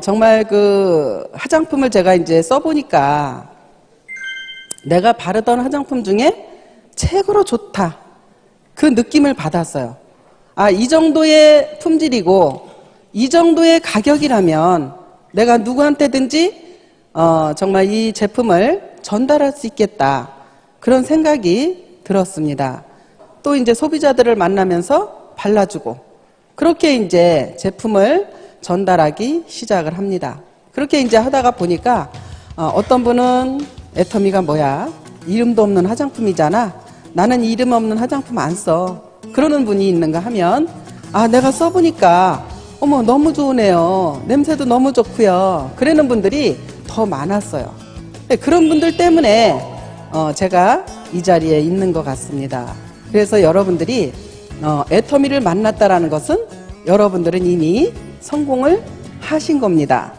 정말 그 화장품을 제가 이제 써보니까 내가 바르던 화장품 중에 최고로 좋다. 그 느낌을 받았어요. 아, 이 정도의 품질이고 이 정도의 가격이라면 내가 누구한테든지 정말 이 제품을 전달할 수 있겠다. 그런 생각이 들었습니다. 또 이제 소비자들을 만나면서 발라주고 그렇게 이제 제품을 전달하기 시작을 합니다. 그렇게 이제 하다가 보니까 어떤 분은 애터미가 뭐야? 이름도 없는 화장품이잖아. 나는 이름 없는 화장품 안 써. 그러는 분이 있는가 하면 아, 내가 써보니까 어머 너무 좋으네요. 냄새도 너무 좋고요. 그러는 분들이 더 많았어요. 그런 분들 때문에 제가 이 자리에 있는 것 같습니다. 그래서 여러분들이 애터미를 만났다라는 것은 여러분들은 이미 성공을 하신 겁니다.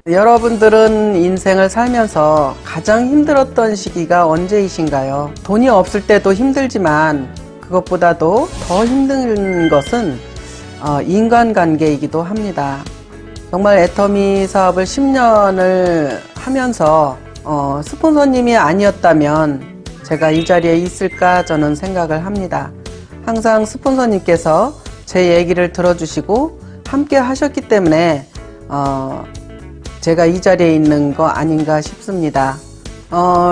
여러분들은 인생을 살면서 가장 힘들었던 시기가 언제이신가요? 돈이 없을 때도 힘들지만 그것보다도 더 힘든 것은 인간관계이기도 합니다. 정말 애터미 사업을 10년을 하면서 스폰서님이 아니었다면 제가 이 자리에 있을까 저는 생각을 합니다. 항상 스폰서님께서 제 얘기를 들어주시고 함께 하셨기 때문에 제가 이 자리에 있는 거 아닌가 싶습니다.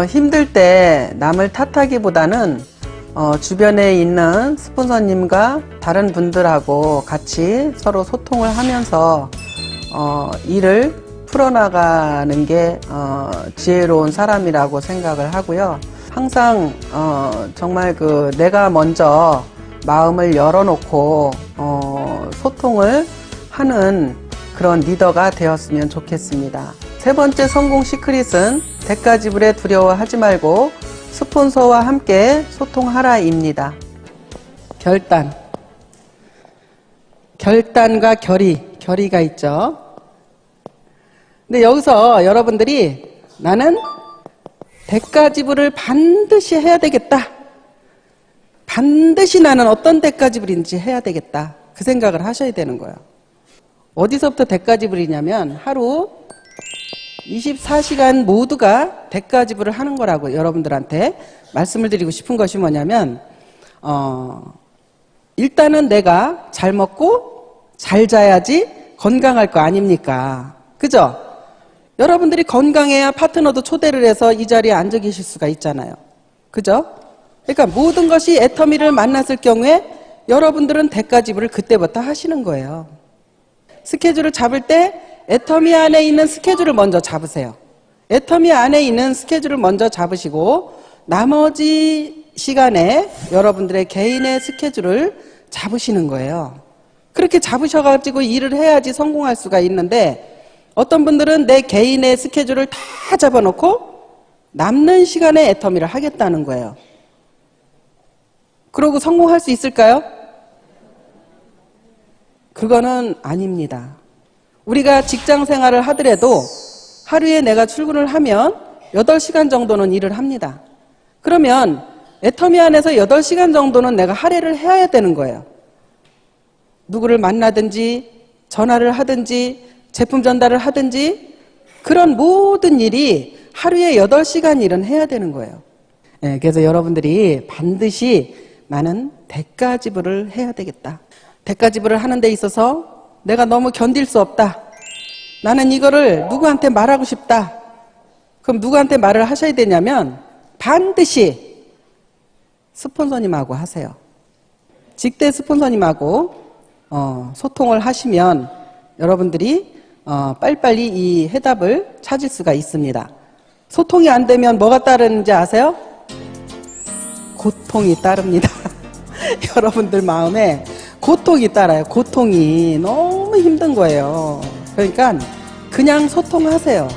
힘들 때 남을 탓하기보다는 주변에 있는 스폰서님과 다른 분들하고 같이 서로 소통을 하면서 일을 풀어나가는 게 지혜로운 사람이라고 생각을 하고요. 항상 정말 내가 먼저 마음을 열어놓고 소통을 하는 그런 리더가 되었으면 좋겠습니다. 세 번째 성공 시크릿은 대가지불에 두려워하지 말고 스폰서와 함께 소통하라입니다. 결단과 결의가 있죠. 근데 여기서 여러분들이 나는 대가지불을 반드시 해야 되겠다. 반드시 나는 어떤 대가지불인지 해야 되겠다. 그 생각을 하셔야 되는 거예요. 어디서부터 대가지불이냐면 하루 24시간 모두가 대가지불을 하는 거라고 여러분들한테 말씀을 드리고 싶은 것이 뭐냐면 일단은 내가 잘 먹고 잘 자야지 건강할 거 아닙니까? 그죠? 여러분들이 건강해야 파트너도 초대를 해서 이 자리에 앉아 계실 수가 있잖아요. 그죠? 그러니까 모든 것이 애터미를 만났을 경우에 여러분들은 대가지불을 그때부터 하시는 거예요. 스케줄을 잡을 때 애터미 안에 있는 스케줄을 먼저 잡으세요. 애터미 안에 있는 스케줄을 먼저 잡으시고 나머지 시간에 여러분들의 개인의 스케줄을 잡으시는 거예요. 그렇게 잡으셔가지고 일을 해야지 성공할 수가 있는데 어떤 분들은 내 개인의 스케줄을 다 잡아놓고 남는 시간에 애터미를 하겠다는 거예요. 그러고 성공할 수 있을까요? 그거는 아닙니다. 우리가 직장 생활을 하더라도 하루에 내가 출근을 하면 8시간 정도는 일을 합니다. 그러면 애터미 안에서 8시간 정도는 내가 할애를 해야 되는 거예요. 누구를 만나든지 전화를 하든지 제품 전달을 하든지 그런 모든 일이 하루에 8시간 일은 해야 되는 거예요. 네, 그래서 여러분들이 반드시 나는 대가지불을 해야 되겠다. 대가지불을 하는 데 있어서 내가 너무 견딜 수 없다. 나는 이거를 누구한테 말하고 싶다. 그럼 누구한테 말을 하셔야 되냐면 반드시 스폰서님하고 하세요. 직대 스폰서님하고 소통을 하시면 여러분들이 빨리빨리 이 해답을 찾을 수가 있습니다. 소통이 안 되면 뭐가 따르는지 아세요? 고통이 따릅니다. 여러분들 마음에 고통이 따라요. 고통이 너무 힘든 거예요. 그러니까 그냥 소통하세요.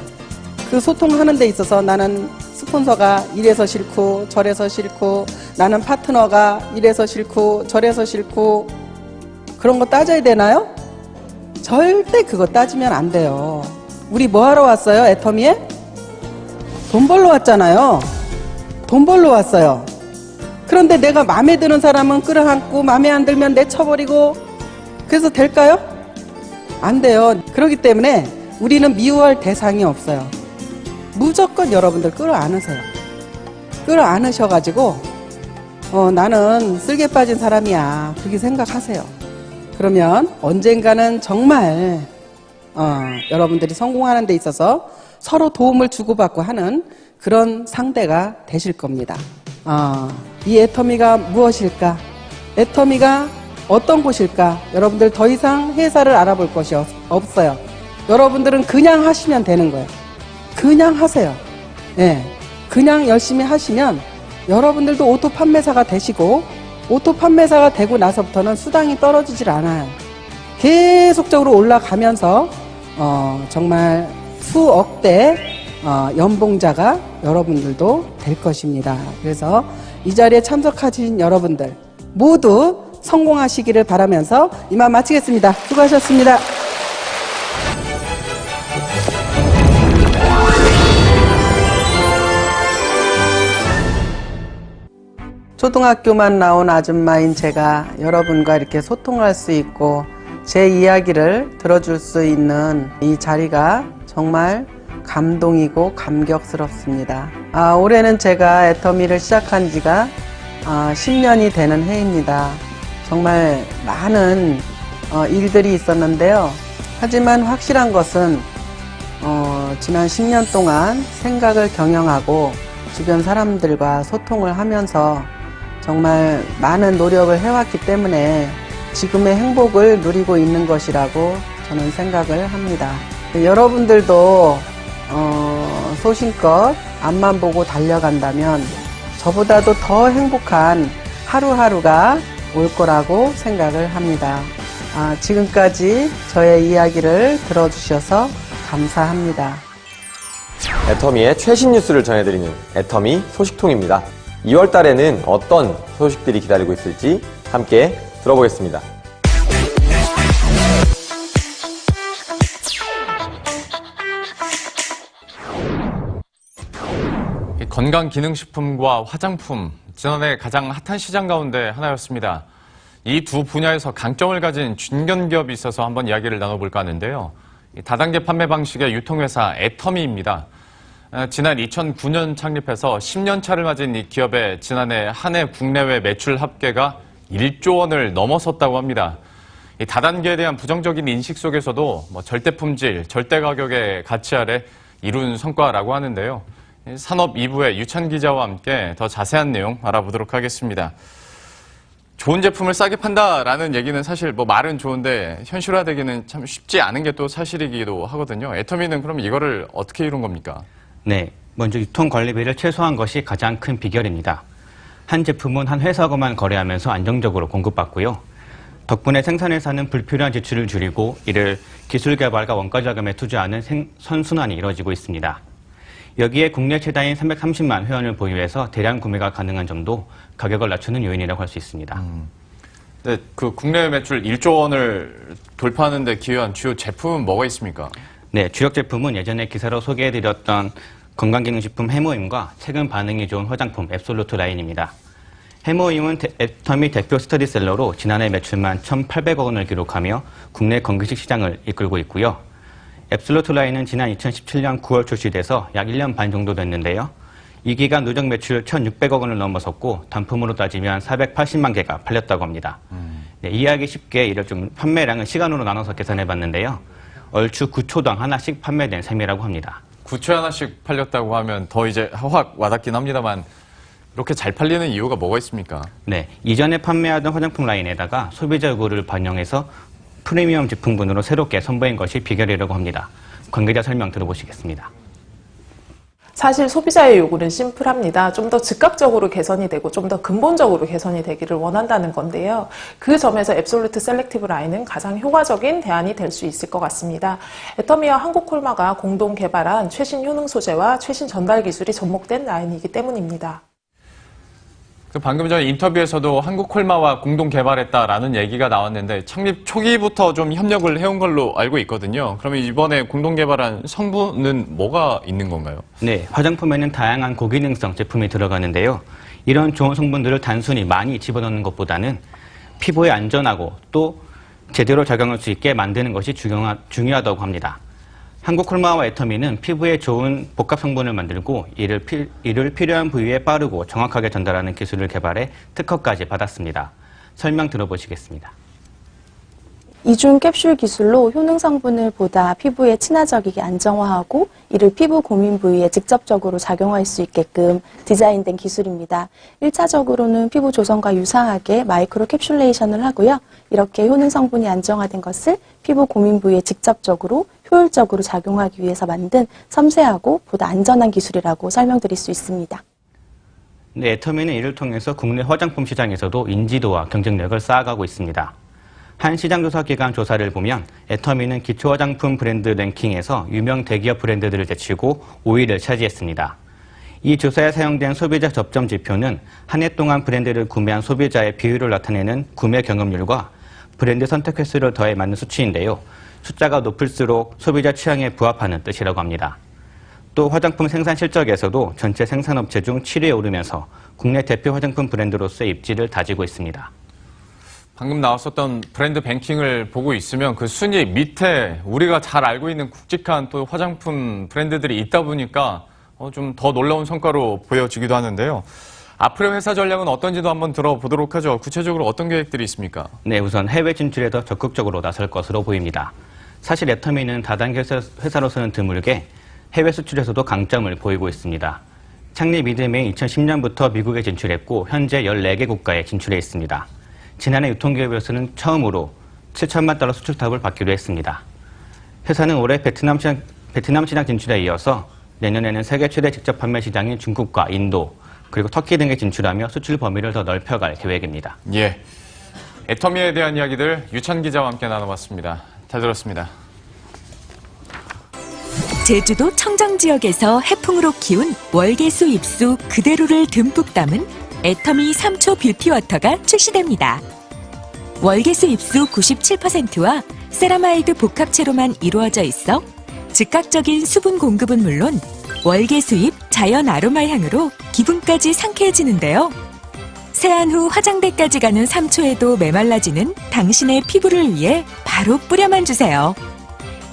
그 소통하는 데 있어서 나는 스폰서가 이래서 싫고 저래서 싫고 나는 파트너가 이래서 싫고 저래서 싫고 그런 거 따져야 되나요? 절대 그거 따지면 안 돼요. 우리 뭐 하러 왔어요? 애터미에? 돈 벌러 왔잖아요. 돈 벌러 왔어요. 그런데 내가 마음에 드는 사람은 끌어안고 마음에 안 들면 내쳐버리고 그래서 될까요? 안 돼요. 그렇기 때문에 우리는 미워할 대상이 없어요. 무조건 여러분들 끌어안으세요. 끌어안으셔가지고 나는 쓸개 빠진 사람이야 그렇게 생각하세요. 그러면 언젠가는 정말 여러분들이 성공하는 데 있어서 서로 도움을 주고받고 하는 그런 상대가 되실 겁니다. 이 애터미가 무엇일까? 애터미가 어떤 곳일까? 여러분들 더 이상 회사를 알아볼 것이 없어요. 여러분들은 그냥 하시면 되는 거예요. 그냥 하세요. 네, 그냥 열심히 하시면 여러분들도 오토 판매사가 되시고 오토 판매사가 되고 나서부터는 수당이 떨어지질 않아요. 계속적으로 올라가면서 정말 수억대 연봉자가 여러분들도 될 것입니다. 그래서 이 자리에 참석하신 여러분들 모두 성공하시기를 바라면서 이만 마치겠습니다. 수고하셨습니다. 초등학교만 나온 아줌마인 제가 여러분과 이렇게 소통할 수 있고 제 이야기를 들어줄 수 있는 이 자리가 정말 감동이고 감격스럽습니다. 올해는 제가 애터미를 시작한 지가 10년이 되는 해입니다. 정말 많은 일들이 있었는데요. 하지만 확실한 것은 지난 10년 동안 생각을 경영하고 주변 사람들과 소통을 하면서 정말 많은 노력을 해왔기 때문에 지금의 행복을 누리고 있는 것이라고 저는 생각을 합니다. 여러분들도 소신껏 앞만 보고 달려간다면 저보다도 더 행복한 하루하루가 올 거라고 생각을 합니다. 지금까지 저의 이야기를 들어주셔서 감사합니다. 애터미의 최신 뉴스를 전해드리는 애터미 소식통입니다. 2월 달에는 어떤 소식들이 기다리고 있을지 함께 들어보겠습니다. 건강기능식품과 화장품, 지난해 가장 핫한 시장 가운데 하나였습니다. 이 두 분야에서 강점을 가진 중견기업이 있어서 한번 이야기를 나눠볼까 하는데요. 다단계 판매 방식의 유통회사 애터미입니다. 지난 2009년 창립해서 10년 차를 맞은 이 기업의 지난해 한 해 국내외 매출 합계가 1조 원을 넘어섰다고 합니다. 이 다단계에 대한 부정적인 인식 속에서도 절대 품질, 절대 가격의 가치 아래 이룬 성과라고 하는데요. 산업 2부의 유찬 기자와 함께 더 자세한 내용 알아보도록 하겠습니다. 좋은 제품을 싸게 판다라는 얘기는 사실 말은 좋은데 현실화되기는 참 쉽지 않은 게 또 사실이기도 하거든요. 애터미는 그럼 이거를 어떻게 이룬 겁니까? 네, 먼저 유통 관리비를 최소화한 것이 가장 큰 비결입니다. 한 제품은 한 회사하고만 거래하면서 안정적으로 공급받고요. 덕분에 생산회사는 불필요한 지출을 줄이고 이를 기술 개발과 원가 자금에 투자하는 선순환이 이루어지고 있습니다. 여기에 국내 최다인 330만 회원을 보유해서 대량 구매가 가능한 점도 가격을 낮추는 요인이라고 할 수 있습니다. 네, 그 국내 매출 1조 원을 돌파하는 데 기여한 주요 제품은 뭐가 있습니까? 네, 주력 제품은 예전에 기사로 소개해드렸던 건강기능식품 해모임과 최근 반응이 좋은 화장품 앱솔루트 라인입니다. 해모임은 애터미 대표 스터디셀러로 지난해 매출만 1,800억 원을 기록하며 국내 건기식 시장을 이끌고 있고요. 앱솔루트 라인은 지난 2017년 9월 출시돼서 약 1년 반 정도 됐는데요. 이 기간 누적 매출 1,600억 원을 넘어섰고 단품으로 따지면 480만 개가 팔렸다고 합니다. 네, 이해하기 쉽게 이를 좀 판매량은 시간으로 나눠서 계산해봤는데요. 얼추 9초당 하나씩 판매된 셈이라고 합니다. 9초에 하나씩 팔렸다고 하면 더 이제 확 와닿긴 합니다만 이렇게 잘 팔리는 이유가 뭐가 있습니까? 네, 이전에 판매하던 화장품 라인에다가 소비자 요구를 반영해서 프리미엄 제품군으로 새롭게 선보인 것이 비결이라고 합니다. 관계자 설명 들어보시겠습니다. 사실 소비자의 요구는 심플합니다. 좀 더 즉각적으로 개선이 되고 좀 더 근본적으로 개선이 되기를 원한다는 건데요. 그 점에서 앱솔루트 셀렉티브 라인은 가장 효과적인 대안이 될 수 있을 것 같습니다. 애터미와 한국콜마가 공동 개발한 최신 효능 소재와 최신 전달 기술이 접목된 라인이기 때문입니다. 방금 전 인터뷰에서도 한국콜마와 공동 개발했다라는 얘기가 나왔는데 창립 초기부터 좀 협력을 해온 걸로 알고 있거든요. 그러면 이번에 공동 개발한 성분은 뭐가 있는 건가요? 네, 화장품에는 다양한 고기능성 제품이 들어가는데요. 이런 좋은 성분들을 단순히 많이 집어넣는 것보다는 피부에 안전하고 또 제대로 작용할 수 있게 만드는 것이 중요하다고 합니다. 한국콜마와 애터미는 피부에 좋은 복합 성분을 만들고 이를 필요한 부위에 빠르고 정확하게 전달하는 기술을 개발해 특허까지 받았습니다. 설명 들어보시겠습니다. 이중 캡슐 기술로 효능 성분을 보다 피부에 친화적이게 안정화하고 이를 피부 고민 부위에 직접적으로 작용할 수 있게끔 디자인된 기술입니다. 1차적으로는 피부 조성과 유사하게 마이크로 캡슐레이션을 하고요. 이렇게 효능 성분이 안정화된 것을 피부 고민 부위에 직접적으로 효율적으로 작용하기 위해서 만든 섬세하고 보다 안전한 기술이라고 설명드릴 수 있습니다. 네, 애터미는 이를 통해서 국내 화장품 시장에서도 인지도와 경쟁력을 쌓아가고 있습니다. 한 시장조사기관 조사를 보면 애터미는 기초 화장품 브랜드 랭킹에서 유명 대기업 브랜드들을 제치고 5위를 차지했습니다. 이 조사에 사용된 소비자 접점 지표는 한 해 동안 브랜드를 구매한 소비자의 비율을 나타내는 구매 경험률과 브랜드 선택 횟수를 더해 맞는 수치인데요. 숫자가 높을수록 소비자 취향에 부합하는 뜻이라고 합니다. 또 화장품 생산 실적에서도 전체 생산업체 중 7위에 오르면서 국내 대표 화장품 브랜드로서의 입지를 다지고 있습니다. 방금 나왔었던 브랜드 뱅킹을 보고 있으면 그 순위 밑에 우리가 잘 알고 있는 굵직한 또 화장품 브랜드들이 있다 보니까 좀 더 놀라운 성과로 보여지기도 하는데요. 앞으로의 회사 전략은 어떤지도 한번 들어보도록 하죠. 구체적으로 어떤 계획들이 있습니까? 네, 우선 해외 진출에 더 적극적으로 나설 것으로 보입니다. 사실 애터미는 다단계 회사로서는 드물게 해외 수출에서도 강점을 보이고 있습니다. 창립 이듬해 2010년부터 미국에 진출했고 현재 14개 국가에 진출해 있습니다. 지난해 유통기업으로서는 처음으로 7천만 달러 수출탑을 받기로 했습니다. 회사는 올해 베트남 시장 진출에 이어서 내년에는 세계 최대 직접 판매 시장인 중국과 인도, 그리고 터키 등에 진출하며 수출 범위를 더 넓혀갈 계획입니다. 예. 애터미에 대한 이야기들 유찬 기자와 함께 나눠봤습니다. 잘 들었습니다. 제주도 청정 지역에서 해풍으로 키운 월계수 잎수 그대로를 듬뿍 담은 애터미 3초 뷰티워터가 출시됩니다. 월계수 잎수 97%와 세라마이드 복합체로만 이루어져 있어 즉각적인 수분 공급은 물론 월계수잎 자연 아로마 향으로 기분까지 상쾌해지는데요. 세안 후 화장대까지 가는 3초에도 메말라지는 당신의 피부를 위해 바로 뿌려만 주세요.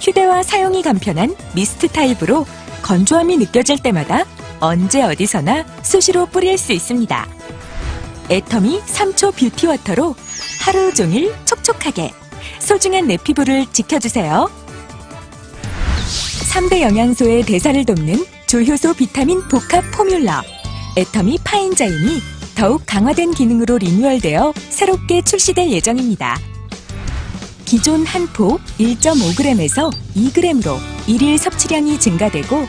휴대와 사용이 간편한 미스트 타입으로 건조함이 느껴질 때마다 언제 어디서나 수시로 뿌릴 수 있습니다. 애터미 3초 뷰티워터로 하루 종일 촉촉하게 소중한 내 피부를 지켜주세요. 3대 영양소의 대사를 돕는 조효소 비타민 복합 포뮬러 애터미 파인자임이 더욱 강화된 기능으로 리뉴얼되어 새롭게 출시될 예정입니다. 기존 한 포 1.5g에서 2g으로 일일 섭취량이 증가되고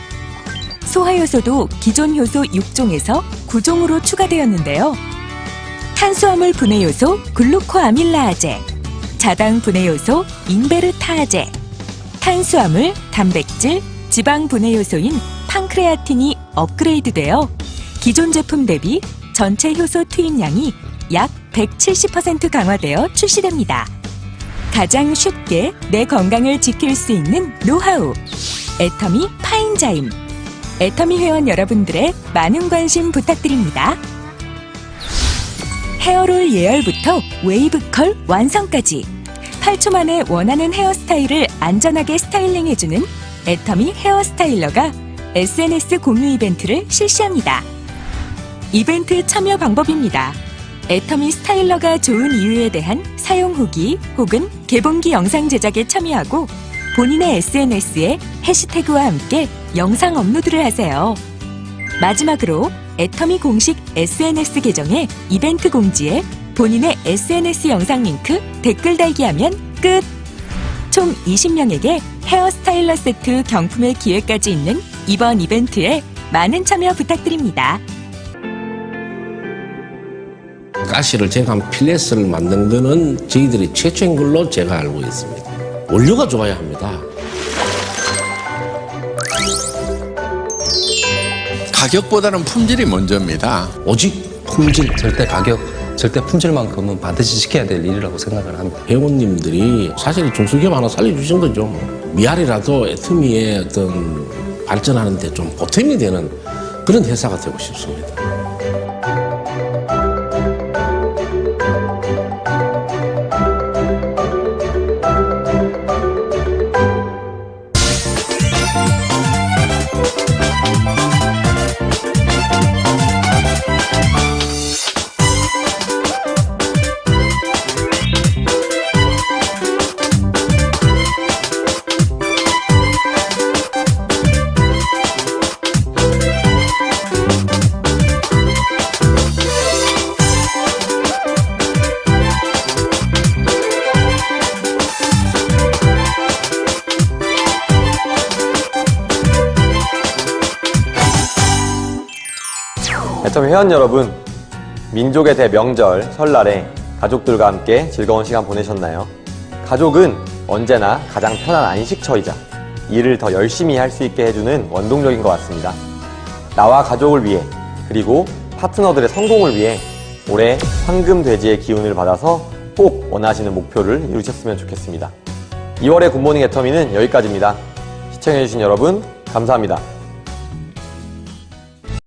소화효소도 기존 효소 6종에서 9종으로 추가되었는데요. 탄수화물 분해요소 글루코아밀라아제, 자당 분해요소 인베르타아제, 탄수화물, 단백질, 지방 분해요소인 판크레아틴이 업그레이드되어 기존 제품 대비 전체 효소 투입량이 약 170% 강화되어 출시됩니다. 가장 쉽게 내 건강을 지킬 수 있는 노하우 애터미 파인자임. 애터미 회원 여러분들의 많은 관심 부탁드립니다. 헤어롤 예열부터 웨이브컬 완성까지 8초 만에 원하는 헤어스타일을 안전하게 스타일링해주는 애터미 헤어스타일러가 SNS 공유 이벤트를 실시합니다. 이벤트 참여 방법입니다. 애터미 스타일러가 좋은 이유에 대한 사용 후기 혹은 개봉기 영상 제작에 참여하고 본인의 SNS에 해시태그와 함께 영상 업로드를 하세요. 마지막으로 애터미 공식 SNS 계정에 이벤트 공지에 본인의 SNS 영상 링크 댓글 달기하면 끝! 총 20명에게 헤어스타일러 세트 경품의 기회까지 있는 이번 이벤트에 많은 참여 부탁드립니다. 가시를 제거한 필레스를 만든 거는 저희들이 최초인 걸로 제가 알고 있습니다. 원료가 좋아야 합니다. 가격보다는 품질이 먼저입니다. 오직 품질, 절대 가격, 절대 품질만큼은 반드시 지켜야 될 일이라고 생각을 합니다. 회원님들이 사실 중소기업 하나 살려주신 거죠. 미알이라도 애터미의 어떤 발전하는 데 좀 보탬이 되는 그런 회사가 되고 싶습니다. 애터미 회원 여러분, 민족의 대명절 설날에 가족들과 함께 즐거운 시간 보내셨나요? 가족은 언제나 가장 편한 안식처이자 일을 더 열심히 할 수 있게 해주는 원동력인 것 같습니다. 나와 가족을 위해 그리고 파트너들의 성공을 위해 올해 황금돼지의 기운을 받아서 꼭 원하시는 목표를 이루셨으면 좋겠습니다. 2월의 굿모닝 애터미는 여기까지입니다. 시청해주신 여러분 감사합니다.